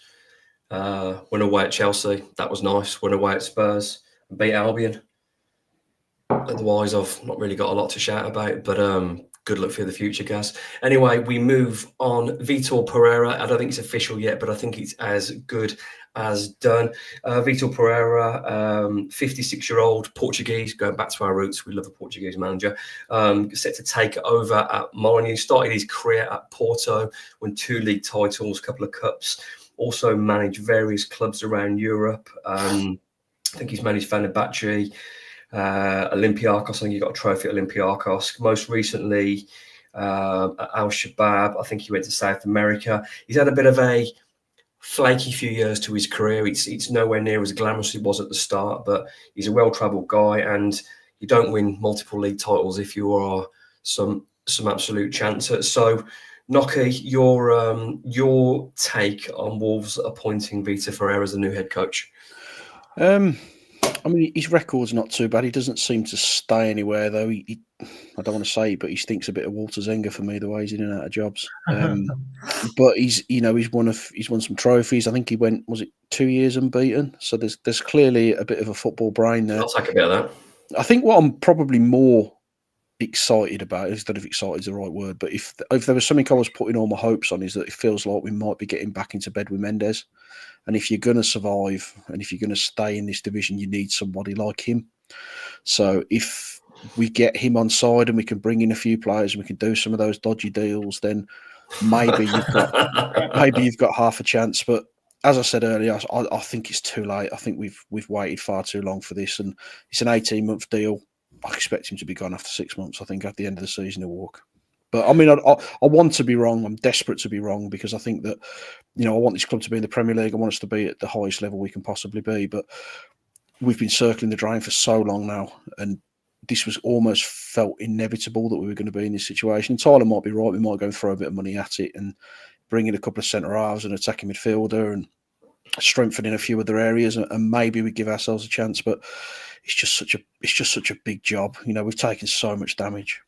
Went away at Chelsea, that was nice. Went away at Spurs, beat Albion. Otherwise, I've not really got a lot to shout about, but good luck for the future, guys. Anyway, we move on. Vítor Pereira, I don't think it's official yet, but I think it's as good as done. Vítor Pereira, 56-year-old Portuguese, going back to our roots. We love a Portuguese manager. Set to take over at Man U. Started his career at Porto, won 2 league titles, a couple of cups. Also managed various clubs around Europe. I think he's managed Fenerbahce, Olympiacos. I think he got a trophy at Olympiacos. Most recently, Al Shabab. I think he went to South America. He's had a bit of a flaky few years to his career. It's nowhere near as glamorous as it was at the start, but he's a well-travelled guy, and you don't win multiple league titles if you are some absolute chancer. So, Nocky, your take on Wolves appointing Vítor Pereira as the new head coach? I mean, his record's not too bad. He doesn't seem to stay anywhere, though. I don't want to say it, but he stinks a bit of Walter Zenga for me, the way he's in and out of jobs. But he's won some trophies. I think he went, was it 2 years unbeaten? So there's clearly a bit of a football brain there. I'll take a bit of that. I think what I'm probably more excited about, instead of excited is the right word, but if there was something I was putting all my hopes on, is that it feels like we might be getting back into bed with Mendes. And if you're going to survive and if you're going to stay in this division, you need somebody like him. So if we get him on side and we can bring in a few players and we can do some of those dodgy deals, then maybe you've got half a chance. But as I said earlier, I think it's too late. I think we've waited far too long for this, and it's an 18-month deal. I expect him to be gone after 6 months. I think at the end of the season he'll walk. But I mean, I want to be wrong. I'm desperate to be wrong because I think that, I want this club to be in the Premier League. I want us to be at the highest level we can possibly be. But we've been circling the drain for so long now, and this was almost felt inevitable that we were going to be in this situation. And Tyler might be right. We might go and throw a bit of money at it and bring in a couple of centre halves and attacking midfielder and strengthening a few other areas, and maybe we give ourselves a chance. But it's just such a big job. We've taken so much damage.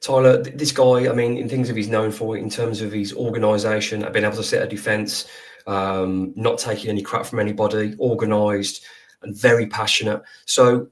Tyler, this guy, I mean, in things that he's known for, in terms of his organisation, being able to set a defence, not taking any crap from anybody, organised and very passionate. So,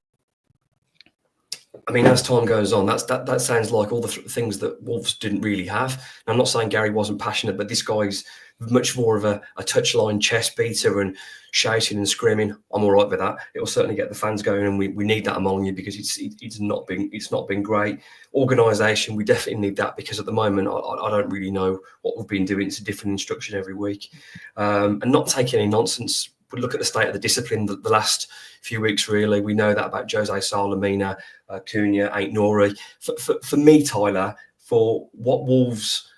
I mean, as time goes on, that sounds like all the things that Wolves didn't really have. And I'm not saying Gary wasn't passionate, but this guy's much more of a touchline chest beater and shouting and screaming. I'm all right with that. It'll certainly get the fans going, and we need that among you because it's not been great. Organisation, we definitely need that because at the moment I don't really know what we've been doing. It's a different instruction every week, and not taking any nonsense. We look at the state of the discipline the last few weeks. Really, we know that about Jose Salamina, Cunha, Ait-Nouri. For me, Tyler, for what Wolves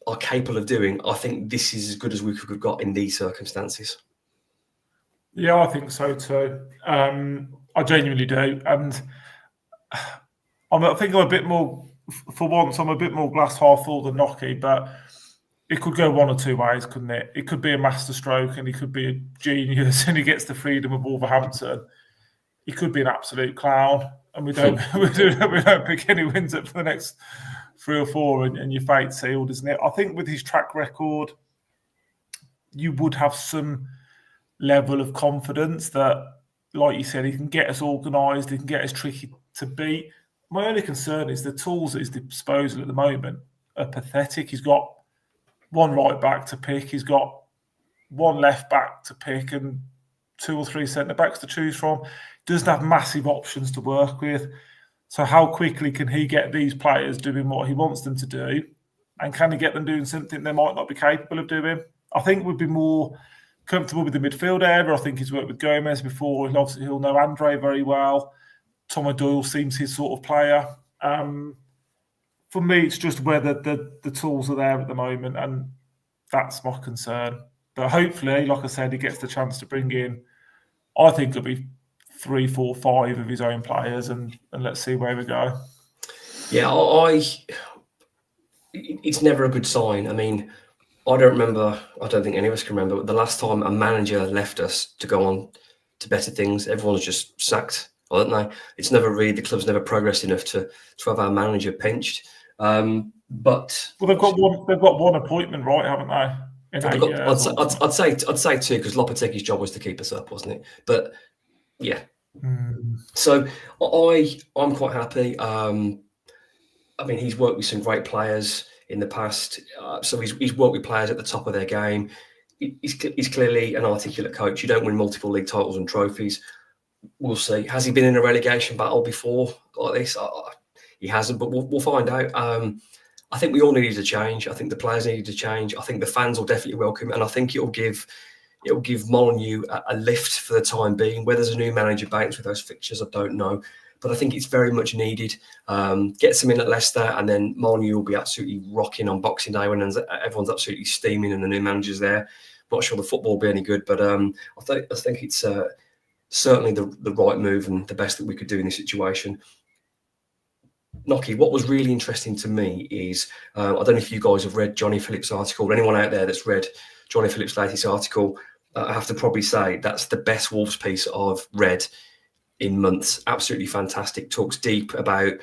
are capable of doing, I think this is as good as we could have got in these circumstances. Yeah, I think so too. I genuinely do, and I think I'm a bit more, for once, I'm a bit more glass half full than Nocky, but it could go one or two ways, couldn't it? It could be a masterstroke and he could be a genius and he gets the freedom of Wolverhampton. He could be an absolute clown and we don't pick any wins up for the next 3 or 4 and your fate's sealed, isn't it? I think with his track record, you would have some level of confidence that, like you said, he can get us organised, he can get us tricky to beat. My only concern is the tools at his disposal at the moment are pathetic. He's got one right back to pick, he's got one left back to pick and 2 or 3 centre backs to choose from. Doesn't have massive options to work with. So how quickly can he get these players doing what he wants them to do? And can he get them doing something they might not be capable of doing? I think we'd be more comfortable with the midfield area. I think he's worked with Gomez before. And obviously, he'll know Andre very well. Tom Doyle seems his sort of player. For me, it's just whether the tools are there at the moment, and that's my concern. But hopefully, like I said, he gets the chance to bring in, I think it'll be 3, 4, 5 of his own players, and let's see where we go. Yeah, it's never a good sign. I mean, I don't think any of us can remember, but the last time a manager left us to go on to better things, everyone's just sacked, haven't they? It's never really, the club's never progressed enough to have our manager pinched. But they've got one appointment, right, haven't they? I'd say 2, because Lopetegui's job was to keep us up, wasn't it? But yeah. So I'm quite happy. I mean, he's worked with some great players in the past, so he's worked with players at the top of their game. He's clearly an articulate coach. You don't win multiple league titles and trophies. We'll see. Has he been in a relegation battle before like this? He hasn't, but we'll find out. I think we all needed to change. I think the players needed to change. I think the fans will definitely welcome it, and I think it'll give Molineux a lift for the time being. Whether there's a new manager banks with those fixtures, I don't know, but I think it's very much needed. Get some in at Leicester, and then Molineux will be absolutely rocking on Boxing Day when everyone's absolutely steaming and the new manager's there. I'm not sure the football will be any good, but I think it's certainly the right move and the best that we could do in this situation. Nocky, what was really interesting to me is, I don't know if you guys have read Johnny Phillips' article, or anyone out there that's read Johnny Phillips' latest article. I have to probably say that's the best Wolves piece I've read in months. Absolutely fantastic. Talks deep about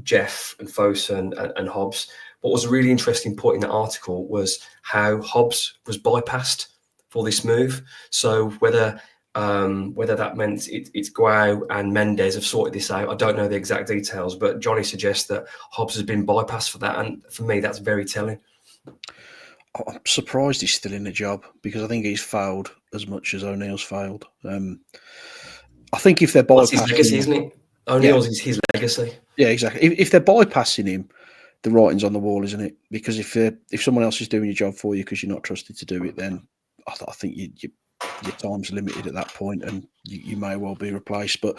Jeff and Fosun and Hobbs. What was a really interesting point in that article was how Hobbs was bypassed for this move. So whether that meant it's Guau and Mendes have sorted this out, I don't know the exact details, but Johnny suggests that Hobbs has been bypassed for that, and for me that's very telling. I'm surprised he's still in the job because I think he's failed as much as O'Neill's failed. I think if they're bypassing, that's his legacy, isn't it? O'Neill's is his legacy. Yeah, exactly. If they're bypassing him, the writing's on the wall, isn't it? Because if someone else is doing your job for you because you're not trusted to do it, then I think you're your time's limited at that point, and you may well be replaced. But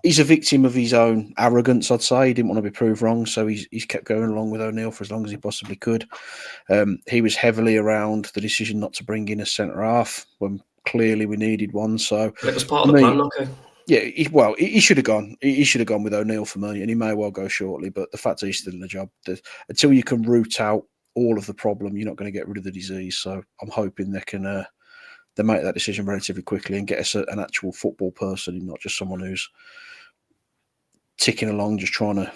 he's a victim of his own arrogance, I'd say. He didn't want to be proved wrong, so he's kept going along with O'Neill for as long as he possibly could. He was heavily around the decision not to bring in a centre half when clearly we needed one. So it was part of the plan, okay. Yeah, he should have gone. He should have gone with O'Neill for me, and he may well go shortly. But the fact that he's still in the job, until you can root out all of the problem, you're not going to get rid of the disease. So I'm hoping they can they make that decision relatively quickly and get us an actual football person, and not just someone who's ticking along just trying to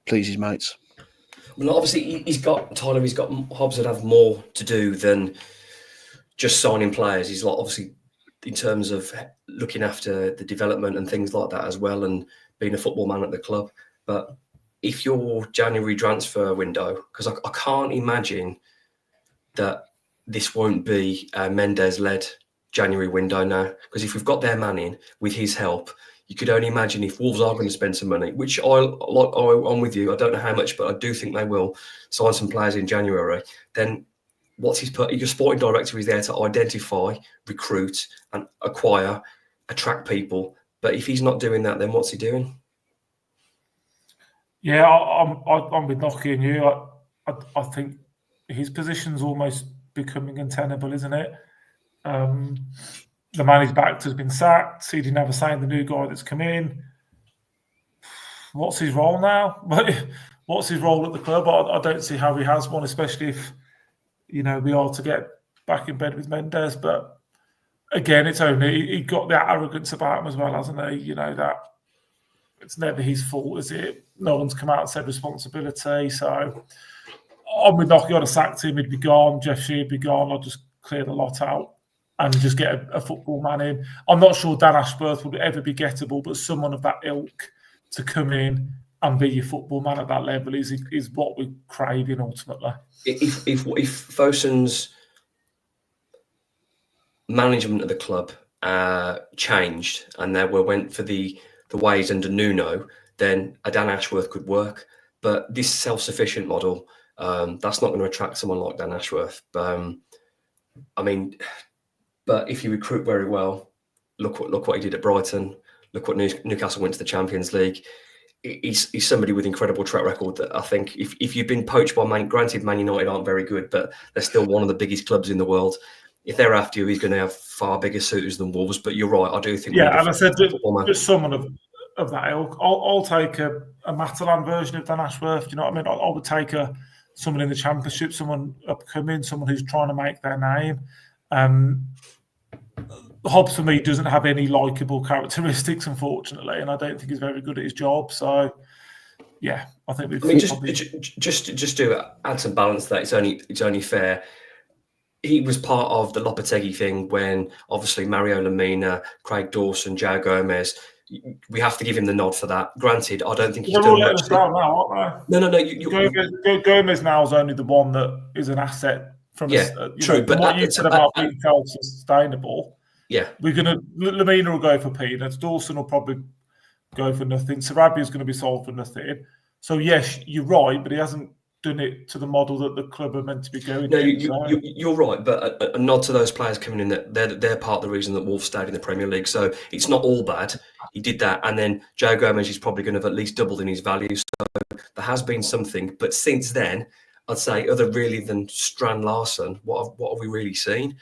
please his mates. Well, obviously he's got Hobbs that have more to do than just signing players. He's like, obviously, in terms of looking after the development and things like that as well, and being a football man at the club. But if your January transfer window, because I can't imagine that this won't be a Mendes-led January window now, because if we've got their man in with his help, you could only imagine if Wolves are going to spend some money, which I'm with you. I don't know how much, but I do think they will sign some players in January. Then what's his put? Your sporting director is there to identify, recruit, and acquire, attract people. But if he's not doing that, then what's he doing? Yeah, I'm with Nocky and you. I think his position's almost becoming untenable, isn't it? The man he's backed has been sacked. He didn't have a say in the new guy that's come in. What's his role now? What's his role at the club? I don't see how he has one, especially if we are to get back in bed with Mendes. But again, it's only he got that arrogance about him as well, hasn't he? That it's never his fault, is it? No one's come out and said responsibility. So I'm with Nocky. I'd have sacked him. He'd be gone. Jeff Shee'd be gone. I'd just clear the lot out and just get a football man in. I'm not sure Dan Ashworth would ever be gettable, but someone of that ilk to come in and be your football man at that level is what we're craving ultimately. If Fosun's management of the club changed and they went for the ways under Nuno, then a Dan Ashworth could work. But this self-sufficient model, that's not going to attract someone like Dan Ashworth. But if you recruit very well, look what he did at Brighton. Look what Newcastle went to the Champions League. He's somebody with incredible track record that I think if you've been poached by granted Man United aren't very good, but they're still one of the biggest clubs in the world. If they're after you, he's going to have far bigger suitors than Wolves. But you're right, I do think. Yeah, and I said just someone of that ilk. I'll take a Matalan version of Dan Ashworth. Do you know what I mean? I would take someone in the Championship, someone upcoming, someone who's trying to make their name. Hobbs, for me, doesn't have any likeable characteristics, unfortunately, and I don't think he's very good at his job. So, yeah, I think just to add some balance to that, it's only fair. He was part of the Lopetegui thing when, obviously, Mario Lemina, Craig Dawson, João Gomez. We have to give him the nod for that. Granted, I don't think he's done much. Now, aren't they? No. Gomez now is only the one that is an asset from. True. But what you said about being self-sustainable. Yeah, Lemina will go for peanuts. Dawson will probably go for nothing. Sarabia's going to be sold for nothing. So yes, you're right, but he hasn't done it to the model that the club are meant to be going. No, you're right, but a nod to those players coming in, that they're part of the reason that Wolves stayed in the Premier League. So it's not all bad. He did that, and then João Gomez is probably going to have at least doubled in his value. So there has been something, but since then, I'd say other really than Strand Larsen, what have we really seen?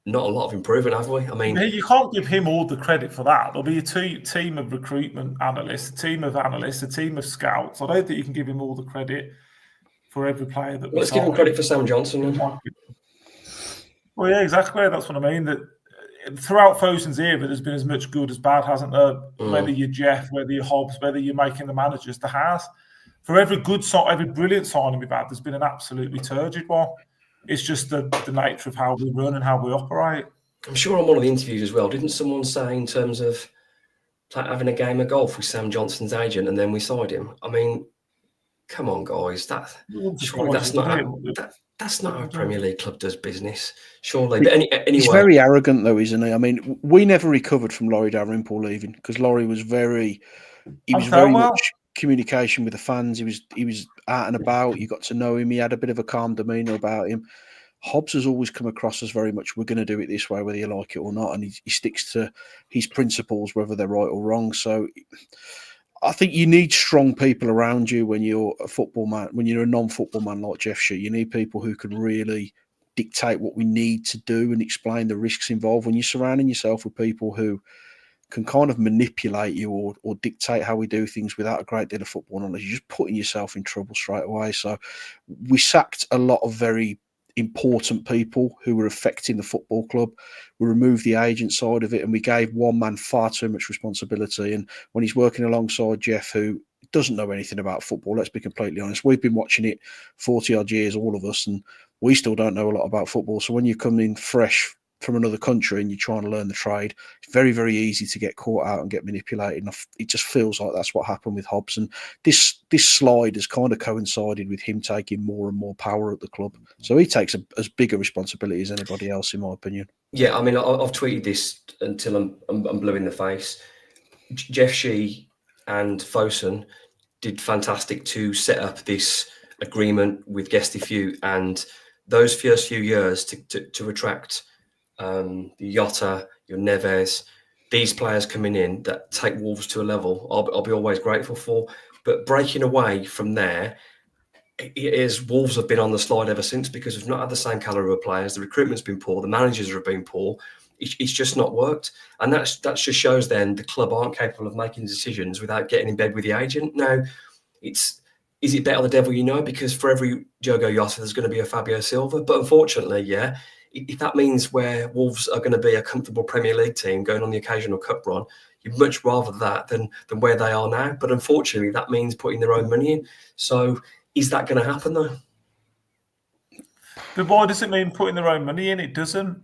Not a lot of improvement, have we? I mean, you can't give him all the credit for that. There'll be a team of recruitment analysts, a team of scouts. I don't think you can give him all the credit for every player that. Well, let's give him credit for Sam Johnson. Well, yeah, exactly. That's what I mean. That throughout Fosun's era, there's been as much good as bad, hasn't there? Whether you're Jeff, whether you're Hobbs, whether you're making the managers, there has. For every brilliant signing we've had, there's been an absolutely turgid one. It's just the nature of how we run and how we operate. I'm sure on one of the interviews as well, didn't someone say in terms of having a game of golf with Sam Johnson's agent and then we signed him? I mean, come on, guys. That's not how a Premier League club does business, surely. But anyway, he's very arrogant, though, isn't he? I mean, we never recovered from Laurie Dalrymple leaving because Laurie was very much communication with the fans. He was out and about. You got to know him. He had a bit of a calm demeanour about him. Hobbs has always come across as very much, we're going to do it this way, whether you like it or not. And he sticks to his principles, whether they're right or wrong. So I think you need strong people around you when you're a football man, when you're a non-football man like Jeff Shee. You need people who can really dictate what we need to do and explain the risks involved. When you're surrounding yourself with people who can kind of manipulate you or dictate how we do things without a great deal of football knowledge, you're just putting yourself in trouble straight away. So we sacked a lot of very important people who were affecting the football club. We removed the agent side of it, and we gave one man far too much responsibility. And when he's working alongside Jeff, who doesn't know anything about football, let's be completely honest, we've been watching it 40 odd years, all of us, and we still don't know a lot about football. So when you come in fresh from another country and you're trying to learn the trade, it's very, very easy to get caught out and get manipulated. And it just feels like that's what happened with Hobbs. And this slide has kind of coincided with him taking more and more power at the club. So he takes as big a responsibility as anybody else, in my opinion. Yeah, I mean, I've tweeted this until I'm blue in the face. Jeff Shee and Fosun did fantastic to set up this agreement with Gestifew, and those first few years to attract the Jota, your Neves, these players coming in that take Wolves to a level I'll be always grateful for. But breaking away from there, it is Wolves have been on the slide ever since because we've not had the same calibre of players. The recruitment's been poor. The managers have been poor. It's just not worked. And that just shows then the club aren't capable of making decisions without getting in bed with the agent. Now, is it better the devil you know? Because for every Diogo Jota, there's going to be a Fabio Silva. But unfortunately, yeah, if that means where Wolves are going to be a comfortable Premier League team going on the occasional cup run, you'd much rather that than where they are now. But unfortunately, that means putting their own money in. So is that going to happen, though? But why does it mean putting their own money in? It doesn't.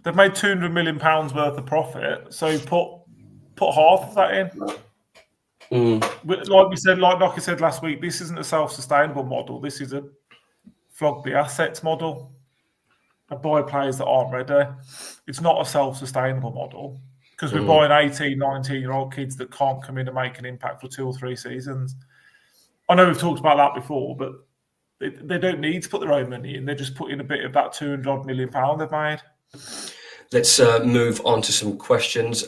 They've made £200 million worth of profit, so put half of that in. Like I said last week, this isn't a self-sustainable model. This is a flog the assets model. And buy players that aren't ready. It's not a self-sustainable model because we're buying 18, 19-year-old kids that can't come in and make an impact for 2 or 3 seasons. I know we've talked about that before, but they don't need to put their own money in. They're just putting a bit of that £200 million they've made. Let's move on to some questions.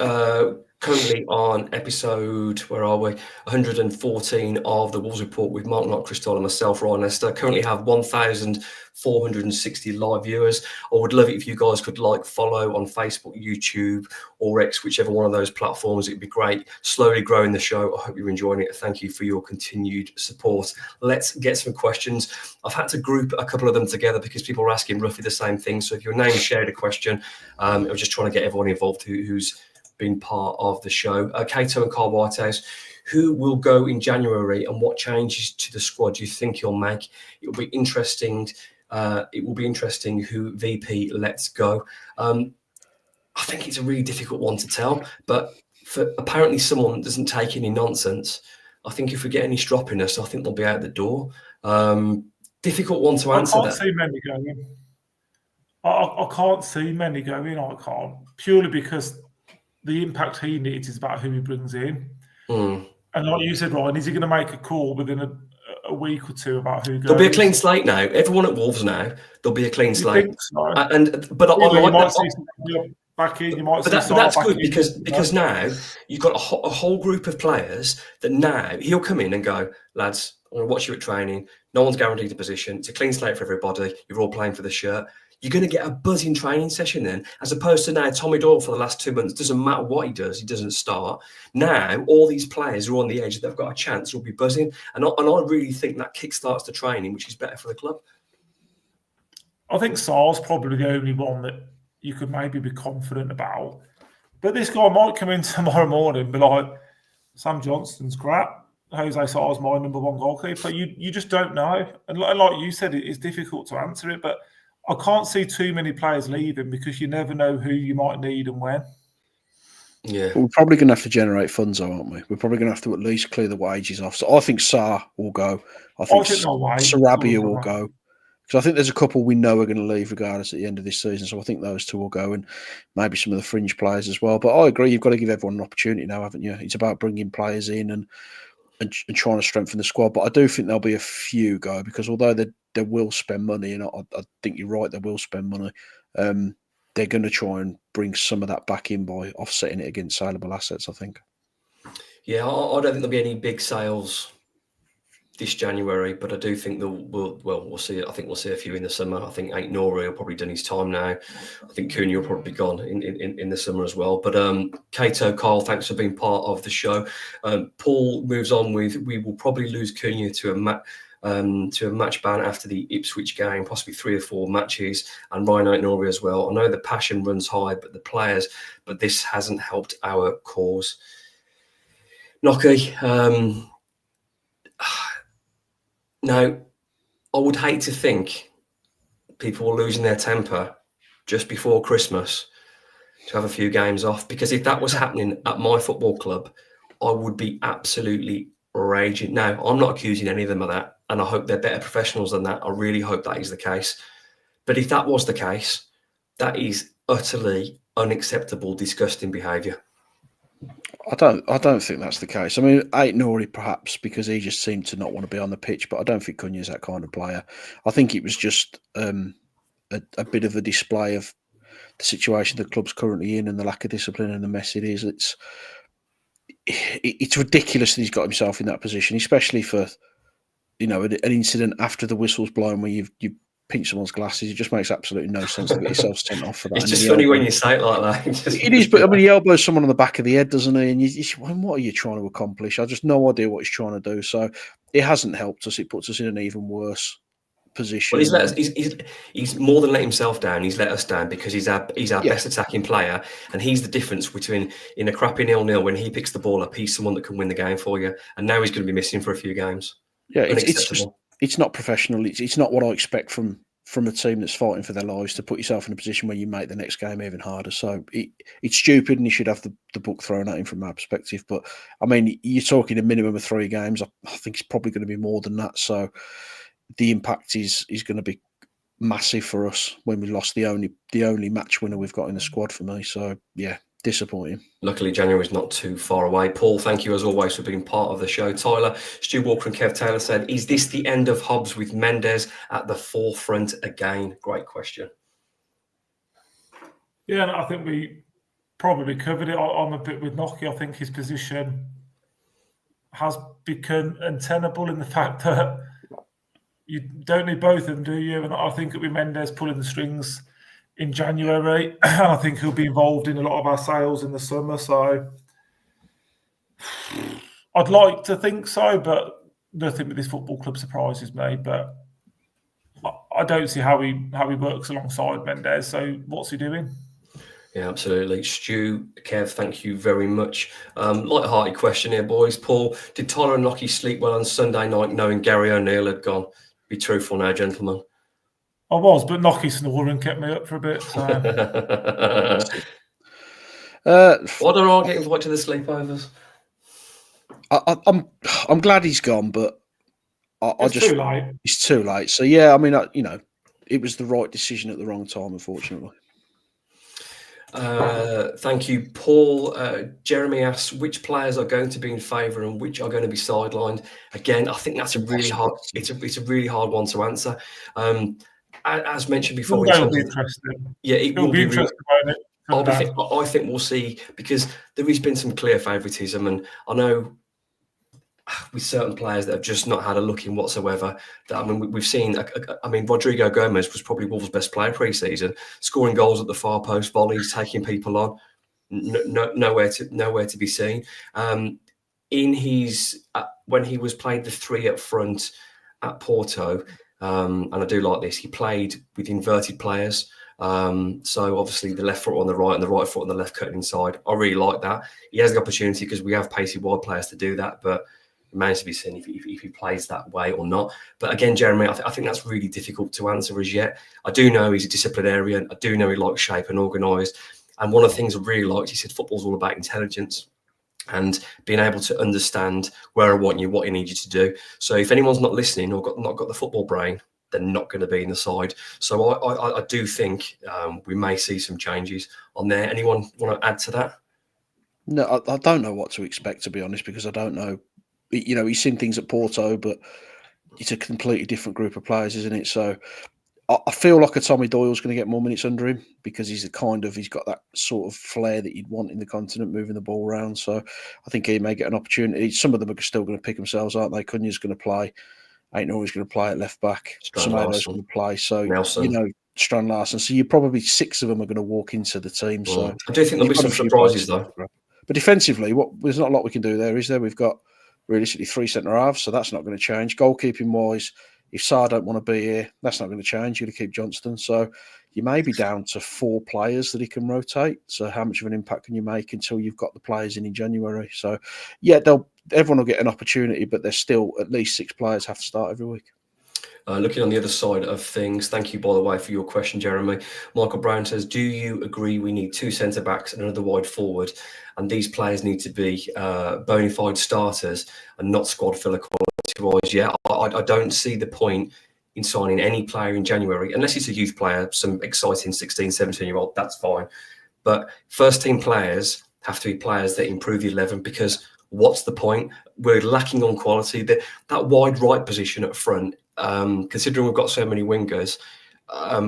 Currently on episode, where are we? 114 of the Wolves Report with Mark Knott, Crystal and myself, Ryan Leicester. Currently have 1,460 live viewers. I would love it if you guys could follow on Facebook, YouTube or X, whichever one of those platforms. It'd be great. Slowly growing the show. I hope you're enjoying it. Thank you for your continued support. Let's get some questions. I've had to group a couple of them together because people are asking roughly the same thing. So if your name shared a question, I was just trying to get everyone involved who's been part of the show. Cato and Carl Whitehouse, who will go in January and what changes to the squad do you think he'll make? It will be interesting. Who VP lets go. I think it's a really difficult one to tell, but for apparently someone that doesn't take any nonsense, I think if we get any stroppiness, I think they'll be out the door. Difficult one to answer. I can't see many going. I can't see many going. I can't, purely because the impact he needs is about who he brings in. And like you said, Ryan, is he going to make a call within a week or two about who goes? There'll be a clean slate now. Everyone at Wolves now, there'll be a clean slate. Think so? But I like that. See back in, you might but that's good because now you've got a whole group of players that now he'll come in and go, lads, I'm going to watch you at training. No one's guaranteed a position. It's a clean slate for everybody. You're all playing for the shirt. You're going to get a buzzing training session then, as opposed to now Tommy Doyle for the last 2 months. Doesn't matter what he does, he doesn't start. Now, all these players who are on the edge, they've got a chance, will be buzzing. And I really think that kickstarts the training, which is better for the club. I think Sar's probably the only one that you could maybe be confident about. But this guy might come in tomorrow morning and be like, Sam Johnston's crap. Jose Sar's my number one goalkeeper. You just don't know. And like you said, it's difficult to answer it, but I can't see too many players leaving because you never know who you might need and when. Yeah, we're probably going to have to generate funds, though, aren't we? We're probably going to have to at least clear the wages off. So I think Sarr will go. I think Sarabia will go. Because I think there's a couple we know are going to leave regardless at the end of this season. So I think those two will go, and maybe some of the fringe players as well. But I agree, you've got to give everyone an opportunity now, haven't you? It's about bringing players in and and trying to strengthen the squad. But I do think there'll be a few go, because although they will spend money, and I think you're right, they will spend money. They're going to try and bring some of that back in by offsetting it against saleable assets, I think. Yeah, I don't think there'll be any big sales this January, but I do think we'll see. I think we'll see a few in the summer. I think Ait-Nouri will probably done his time now. I think Cunha will probably be gone in the summer as well. But Cato, Carl, thanks for being part of the show. Paul moves on with, we will probably lose Cunha to a match ban after the Ipswich game, possibly 3 or 4 matches, and Ryan Ait-Nouri as well. I know the passion runs high, but this hasn't helped our cause. Nocky, now, I would hate to think people were losing their temper just before Christmas to have a few games off, because if that was happening at my football club, I would be absolutely raging. Now, I'm not accusing any of them of that, and I hope they're better professionals than that. I really hope that is the case. But if that was the case, that is utterly unacceptable, disgusting behaviour. I don't think that's the case. I mean, Ait-Nouri perhaps, because he just seemed to not want to be on the pitch, but I don't think Cunha's that kind of player. I think it was just a bit of a display of the situation the club's currently in and the lack of discipline and the mess it is. It's ridiculous that he's got himself in that position, especially for, you know, an incident after the whistle's blown where you pinch someone's glasses. It just makes absolutely no sense to get yourself sent off for that. It's just funny when you say it like that. It is, but I mean, he elbows someone on the back of the head, doesn't he? And you what are you trying to accomplish? I just no idea what he's trying to do. So it hasn't helped us. It puts us in an even worse position. Well, he's more than let himself down. He's let us down because he's our best attacking player, and he's the difference between, in a crappy 0-0, when he picks the ball up, he's someone that can win the game for you. And now he's going to be missing for a few games. Yeah, it's not professional. It's not what I expect from a team that's fighting for their lives, to put yourself in a position where you make the next game even harder. So it's stupid, and you should have the book thrown at him from our perspective. But I mean, you're talking a minimum of 3 games. I think it's probably going to be more than that. So the impact is going to be massive for us when we lost the only match winner we've got in the squad for me. So yeah, disappointing. Luckily, January is not too far away. Paul, thank you as always for being part of the show. Tyler, Stu Walker and Kev Taylor said, is this the end of Hobbs with Mendes at the forefront again? Great question. Yeah, and I think we probably covered it. I'm a bit with Nocky. I think his position has become untenable in the fact that you don't need both of them, do you? And I think it'll be Mendes pulling the strings in January. I think he'll be involved in a lot of our sales in the summer. So I'd like to think so, but nothing with this football club surprises me. But I don't see how he works alongside Mendes. So what's he doing? Yeah, absolutely. Stu, Kev, thank you very much. Light-hearted question here, boys. Paul, did Tyler and Nocky sleep well on Sunday night knowing Gary O'Neill had gone? Be truthful now, gentlemen. I was, but Nocky snoring kept me up for a bit. So. Why don't I get invited to the sleepovers? I'm glad he's gone, but It's too late. It's too late. So yeah, I mean, it was the right decision at the wrong time, unfortunately. Thank you, Paul. Jeremy asks, which players are going to be in favour and which are going to be sidelined? Again, I think that's a really hard. It's a really hard one to answer. As mentioned before, it'll be interesting. Yeah, it'll be interesting. I think we'll see, because there has been some clear favouritism, and I know with certain players that have just not had a look in whatsoever. We've seen. Rodrigo Gomez was probably Wolves' best player pre-season, scoring goals at the far post, volleys, taking people on. Nowhere to be seen. In his when he was played the 3 up front at Porto, and I do like this. He played with inverted players. So obviously the left foot on the right and the right foot on the left cutting inside. I really like that. He has the opportunity because we have pacey wide players to do that, but it remains to be seen if he plays that way or not. But again, Jeremy, I think that's really difficult to answer as yet. I do know he's a disciplinarian. I do know he likes shape and organised. And one of the things I really liked, he said football's all about intelligence and being able to understand where I want you, what I need you to do. So if anyone's not listening or not got the football brain, they're not going to be in the side. So I do think we may see some changes on there. Anyone want to add to that? No, I don't know what to expect, to be honest, because I don't know he's seen things at Porto, but it's a completely different group of players, isn't it? So I feel like a Tommy Doyle's going to get more minutes under him because he's got that sort of flair that you'd want in the continent, moving the ball around. So I think he may get an opportunity. Some of them are still going to pick themselves, aren't they? Cunha's going to play. Ain't always going to play at left back. Semedo's going to play. So, Nelson. Strand Larsen. So you probably 6 of them are going to walk into the team. So I do think there'll be some surprises, though. But defensively, there's not a lot we can do there, is there? We've got realistically 3 centre halves, so that's not going to change. Goalkeeping wise, if Sarr don't want to be here, that's not going to change. You're going to keep Johnston. So you may be down to 4 players that he can rotate. So how much of an impact can you make until you've got the players in January? So yeah, everyone will get an opportunity, but there's still at least 6 players have to start every week. Looking on the other side of things, thank you, by the way, for your question, Jeremy. Michael Brown says, do you agree we need 2 centre-backs and another wide forward, and these players need to be bona fide starters and not squad filler quality-wise? Yeah, I don't see the point in signing any player in January, unless it's a youth player, some exciting 16, 17-year-old, that's fine. But first-team players have to be players that improve the 11, because what's the point? We're lacking on quality. That wide right position up front, considering we've got so many wingers,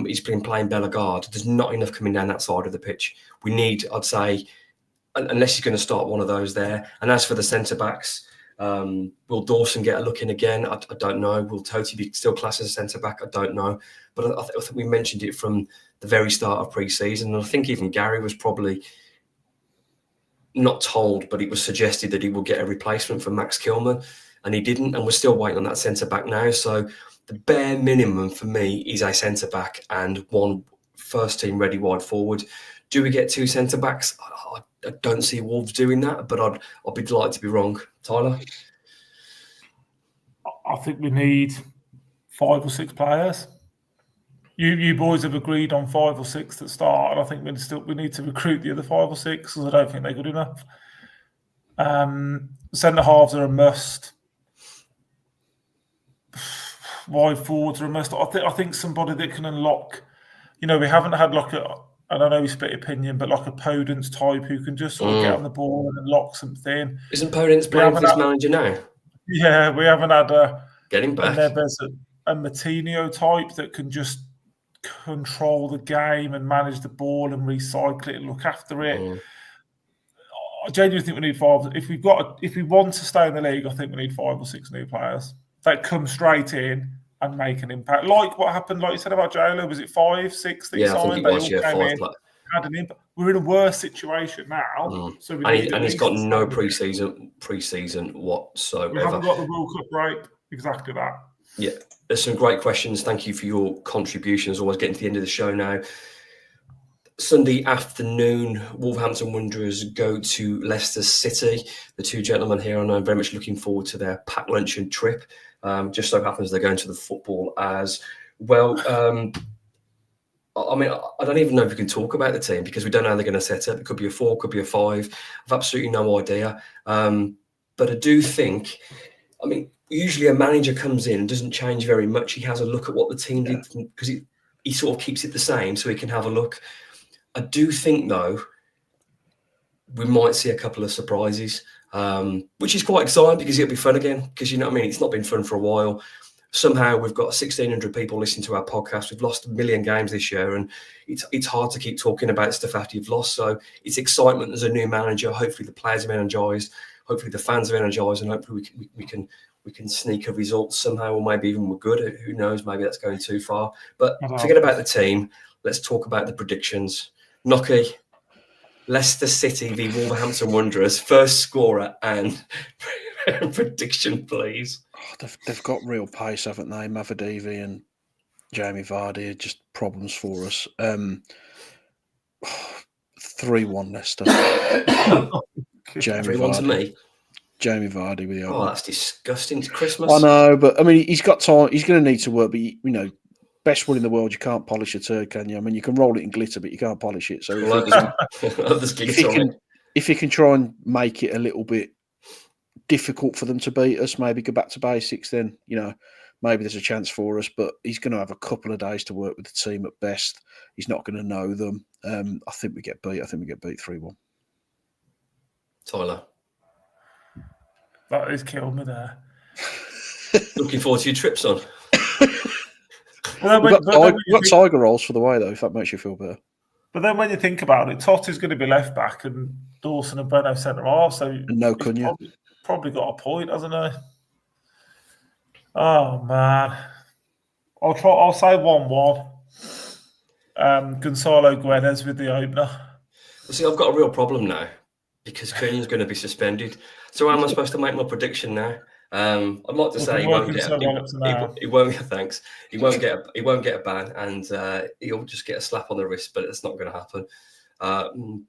he's been playing Bellegarde. There's not enough coming down that side of the pitch. We need, I'd say, unless he's going to start one of those there. And as for the centre-backs, will Dawson get a look in again? I don't know. Will Totti be still classed as a centre-back? I don't know. But I think we mentioned it from the very start of pre-season. And I think even Gary was probably not told, but it was suggested that he will get a replacement for Max Kilman. And he didn't, and we're still waiting on that centre-back now. So the bare minimum for me is a centre-back and 1 first-team ready wide forward. Do we get 2 centre-backs? I don't see Wolves doing that, but I'd be delighted to be wrong. Tyler? I think we need 5 or 6 players. You boys have agreed on 5 or 6 that start, and I think we need to recruit the other 5 or 6 because I don't think they're good enough. Centre halves are a must. Wide forwards are a must. I think somebody that can unlock. We haven't had and I know we split opinion, but like a Podence type who can just sort of get on the ball and unlock something. Isn't Podence playing for this manager now? Yeah, we haven't had getting back. There's a Matinho type that can just control the game and manage the ball and recycle it and look after it. I genuinely think we need 5. If we want to stay in the league, I think we need 5 or 6 new players that come straight in and make an impact. Like what happened, like you said about J-Lo, was it 5, 6 that you signed? I think it was, 5. Had an impact. We're in a worse situation now. So he's got no pre-season whatsoever. We haven't got the World Cup break. Exactly that. Yeah, there's some great questions. Thank you for your contributions. Always getting to the end of the show now. Sunday afternoon, Wolverhampton Wanderers go to Leicester City. The 2 gentlemen here, I know, very much looking forward to their packed luncheon trip. Just so happens they're going to the football as well. I don't even know if we can talk about the team because we don't know how they're going to set up. It could be a 4, could be a 5. I've absolutely no idea. But I do think, usually a manager comes in and doesn't change very much. He has a look at what the team did because he sort of keeps it the same so he can have a look. I do think, though, we might see a couple of surprises, which is quite exciting because it'll be fun again. Because, it's not been fun for a while. Somehow we've got 1,600 people listening to our podcast. We've lost 1 million games this year, and it's hard to keep talking about stuff after you've lost. So it's excitement. There's a new manager. Hopefully the players are energized. Hopefully the fans are energized, and hopefully we can sneak a result somehow, or maybe even we're good. Who knows? Maybe that's going too far. But forget about the team. Let's talk about the predictions. Nocky, Leicester City v Wolverhampton Wanderers, first scorer and prediction, please. They've got real pace, haven't they? Mavadivi and Jamie Vardy are just problems for us. 3-1 Leicester. Jamie Vardy. To me. Jamie Vardy with the open. Oh, that's disgusting. It's Christmas. I know, but he's got time. He's going to need to work, but best one in the world, you can't polish a turd, can you? You can roll it in glitter, but you can't polish it. So if you can try and make it a little bit difficult for them to beat us, maybe go back to basics, then, maybe there's a chance for us. But he's going to have a couple of days to work with the team at best. He's not going to know them. I think we get beat. I think we get beat 3-1. Tyler. That has killed me there. Looking forward to your trip, son. Well, We've got Tiger rolls for the way, though, if that makes you feel better. But then when you think about it, Totti's going to be left back and Dawson and Breno centre half, so And no Cunha. Probably got a point, hasn't he? Oh man, I'll say 1-1. Gonzalo Guedes with the opener. See, I've got a real problem now because Cunha's going to be suspended. So how am I supposed to make my prediction now? I'd like to say he won't get. He won't. Thanks. He won't get a ban, and he'll just get a slap on the wrist. But it's not going to happen. I'm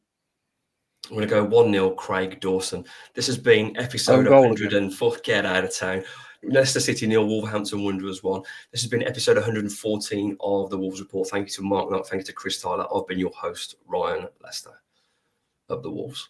going to go 1-0 Craig Dawson. This has been episode 104. Get out of town. Leicester City 0, Wolverhampton Wanderers 1. This has been episode 114 of the Wolves Report. Thank you to Mark Knight. Thank you to Chris Tyler. I've been your host, Ryan Leicester of the Wolves.